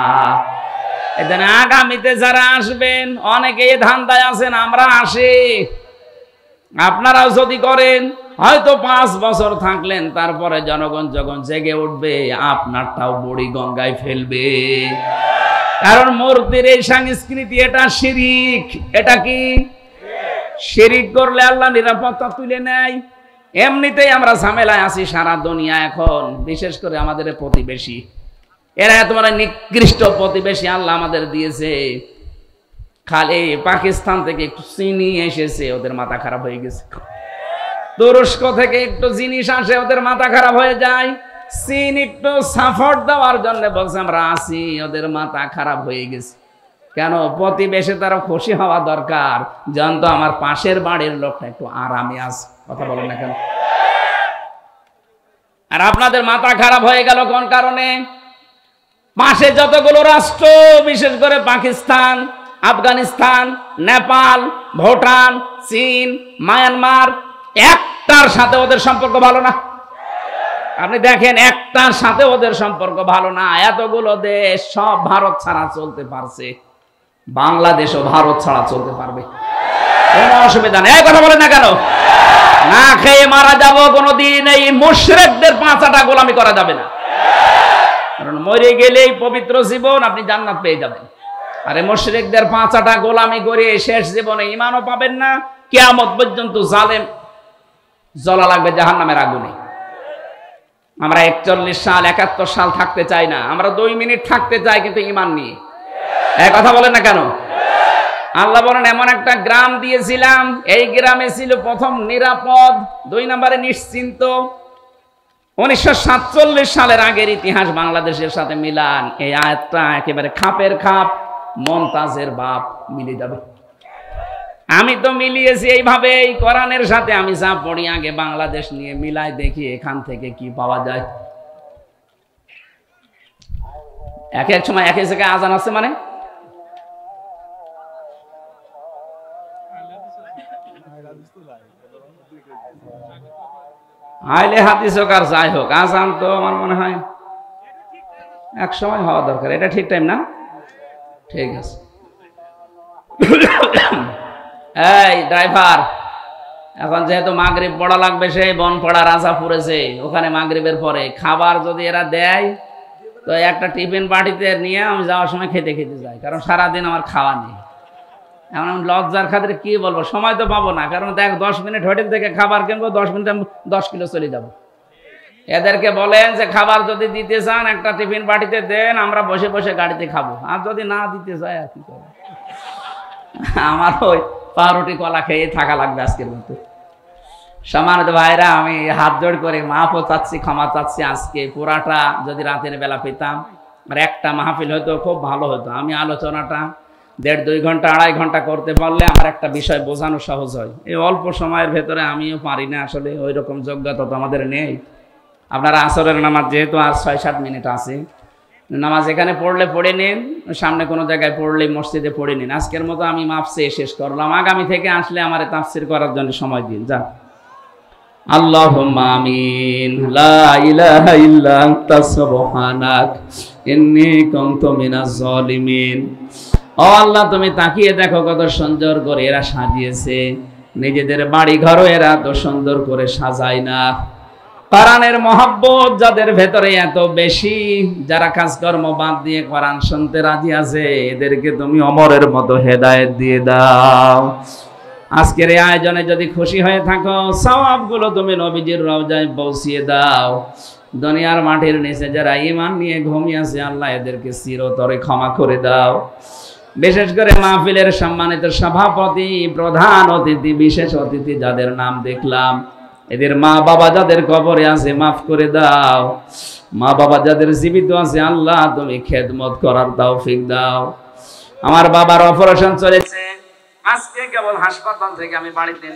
এখানে আগামীতে যারা আসবেন, অনেকে এই ধান্দায় আছেন আমরা আসি, আপনারাও যদি করেন, হয়তো 5 বছর থাকলেন, তারপরে জনগণ যখন জেগে উঠবে, আপনারটাও বুড়ি গঙ্গায় ফেলবে। কারণ মূর্তির এই সংস্কৃতি, এটা শিরিক। এটা কি শিরিক করলে আল্লাহ নিরাপত্তা তুলে নেয়। এমনিতেই আমরা ঝামেলায় আছি সারা দুনিয়া এখন, বিশেষ করে আমাদের প্রতিবেশী, এরা এত মানে নিকৃষ্ট প্রতিবেশী আল্লাহ আমাদের দিয়েছে। খালি পাকিস্তান থেকে একটু চিনি এসেছে ওদের মাথা খারাপ হয়ে গেছে, তুরস্ক থেকে একটু জিনিস আসে ওদের মাথা খারাপ হয়ে যায়, চীন একটু সাপোর্ট দেওয়ার জন্য বলছে আমরা আছি, ওদের মাথা খারাপ হয়ে গেছে। কেন? প্রতিবেশী তারা খুশি হওয়া দরকার, জানতো আমার পাশের বাড়ির লোকটা একটু আরামে আছে। কথা বলেন না কেন? আর আপনাদের মাথা খারাপ হয়ে গেল কোন কারণে? পাশে যতগুলো রাষ্ট্র, বিশেষ করে পাকিস্তান, আফগানিস্তান, নেপাল, ভুটান, চীন, মায়ানমার, একটার সাথে ওদের সম্পর্ক ভালো না। আপনি দেখেন একটার সাথে ওদের সম্পর্ক ভালো না। এতগুলো দেশ সব ভারত ছাড়া চলতে পারছে, বাংলাদেশও ভারত ছাড়া চলতে পারবে, কোনো অসুবিধা নেই। কথা বলেন না কেন? না খেয়ে মারা যাব কোনোদিন এই মুশরিকদের পাঁচাটা গোলামি করা যাবে না, কারণ মরে গেলেই পবিত্র জীবন, আপনি জান্নাত পেয়ে যাবেন। আরে মুশরিকদের পাঁচাটা গোলামি করে শেষ জীবনে ঈমানও পাবেন না, কিয়ামত পর্যন্ত জালেম জ্বলা লাগবে জাহান্নামের আগুনে। আমরা 41 সাল 71 সাল থাকতে চাই না, আমরা 2 মিনিট থাকতে চাই, কিন্তু ঈমান নিয়ে। এক কথা বলেন না কেন? আল্লাহ বলেন এমন একটা গ্রাম দিয়েছিলাম, এই গ্রামে ছিল প্রথম নিরাপদ, 2 নম্বরে নিশ্চিন্ত। 1947 সালের আগের ইতিহাস বাংলাদেশের সাথে মিলান, এই আয়াতটা একেবারে খাপের খাপ, মমতাজের বাপ মিলে যাবে। আমি তো মিলিয়েছি এইভাবে, এই কোরআনের সাথে আমি যা পড়ি আগে বাংলাদেশ নিয়ে মিলাই দেখি এখান থেকে কি পাওয়া যায়। এক এক সময় এক এক জায়গায় আজান আছে, মানে আইলে হাদিস হোক আর যাই হোক, আজান তো আমার মনে হয় এক সময় হওয়া দরকার। এটা ঠিক টাইম না? ঠিক আছে। এই ড্রাইভার, এখন যেহেতু মাগরিব পড়া লাগবে, সেই বনপাড়া রাজাপুরেছে, ওখানে মাগরিবের পরে খাবার যদি এরা দেয় তো একটা টিফিন বাটিতে নিয়ে আমি যাওয়ার সময় খেতে খেতে যাই, কারণ সারাদিন আমার খাওয়া নেই। এখন আমি লজ্জার খাতিরে কি বলবো, সময় তো পাবো না, কারণ দেখ 10 মিনিট হোটেল থেকে খাবার কিনবো, 10 মিনিটে 10 কিলো চলে যাবো। এদেরকে বলেন যে খাবার যদি দিতে চান একটা টিফিন বাটিতে দেন, আমরা বসে বসে গাড়িতে খাবো, আর যদি না দিতে চাই আর কি করবো, আমার ওই পাউরুটি কলা খেয়ে থাকা লাগবে আজকের মতো। সম্মানিত ভাইরা, আমি হাত জোড় করে মাফও চাচ্ছি, ক্ষমা চাচ্ছি। আজকে পুরাটা যদি রাতের বেলা পেতাম, আর একটা মাহফিল হয়তো খুব ভালো হতো। আমি আলোচনাটা 1.5-2 ঘন্টা 2.5 ঘন্টা করতে পারলে আমার একটা বিষয় বোঝানো সহজ হয়। এই অল্প সময়ের ভেতরে আমিও পারি না, আসলে ওই রকম যোগ্যতা তো আমাদের নেই। আপনারা আসরের নামাজ যেহেতু আর 6-7 মিনিট আছে, নামাজ এখানে পড়লে পড়ে নিন, সামনে কোনো জায়গায় পড়লে মসজিদে পড়ে নিন। আজকের মতো আমি মাপ চেয়ে শেষ করলাম, আগামী থেকে আসলে আমার তাফসীর করার জন্য সময় দিন। যা আল্লাহুম্মা আমিন। লা ইলাহা ইল্লা আনতা সুবহানাক ইন্নী কুনতু মিনাজ জালিমিন। ও আল্লাহ, তুমি তাকিয়ে দেখো কত সুন্দর করে এরা সাজিয়েছে, নিজেদের বাড়ি ঘরও এরা তো সুন্দর করে সাজায় না। কোরআনের মহব্বত যাদের ভেতরে এত বেশি, যারা কাজকর্ম বাদ দিয়ে কোরআন শুনতে রাজি আছে, এদেরকে তুমি অমরের মতো হেদায়েত দিয়ে দাও। আজকের এই আয়োজনে যদি খুশি হয়ে থাকো, সওয়াবগুলো তুমি নবীজির রওজায় পৌঁছিয়ে দাও। দুনিয়ার মাটির নিচে যারা ঈমান নিয়ে ঘুমিয়ে আছে, আল্লাহ এদেরকে চিরতরে ক্ষমা করে দাও। বিশেষ করে মাহফিলের সম্মানিত সভাপতি, প্রধান অতিথি, বিশেষ অতিথি যাদের নাম দেখলাম, এদের মা বাবা যাদের কবরে আছে মাফ করে দাও। মা বাবা যাদের জীবিত আছে, আল্লাহ তুমি খেদমত করার তৌফিক দাও। আমার বাবার অপারেশন চলেছে, আজকে কেবল হাসপাতাল থেকে আমি বাড়িতে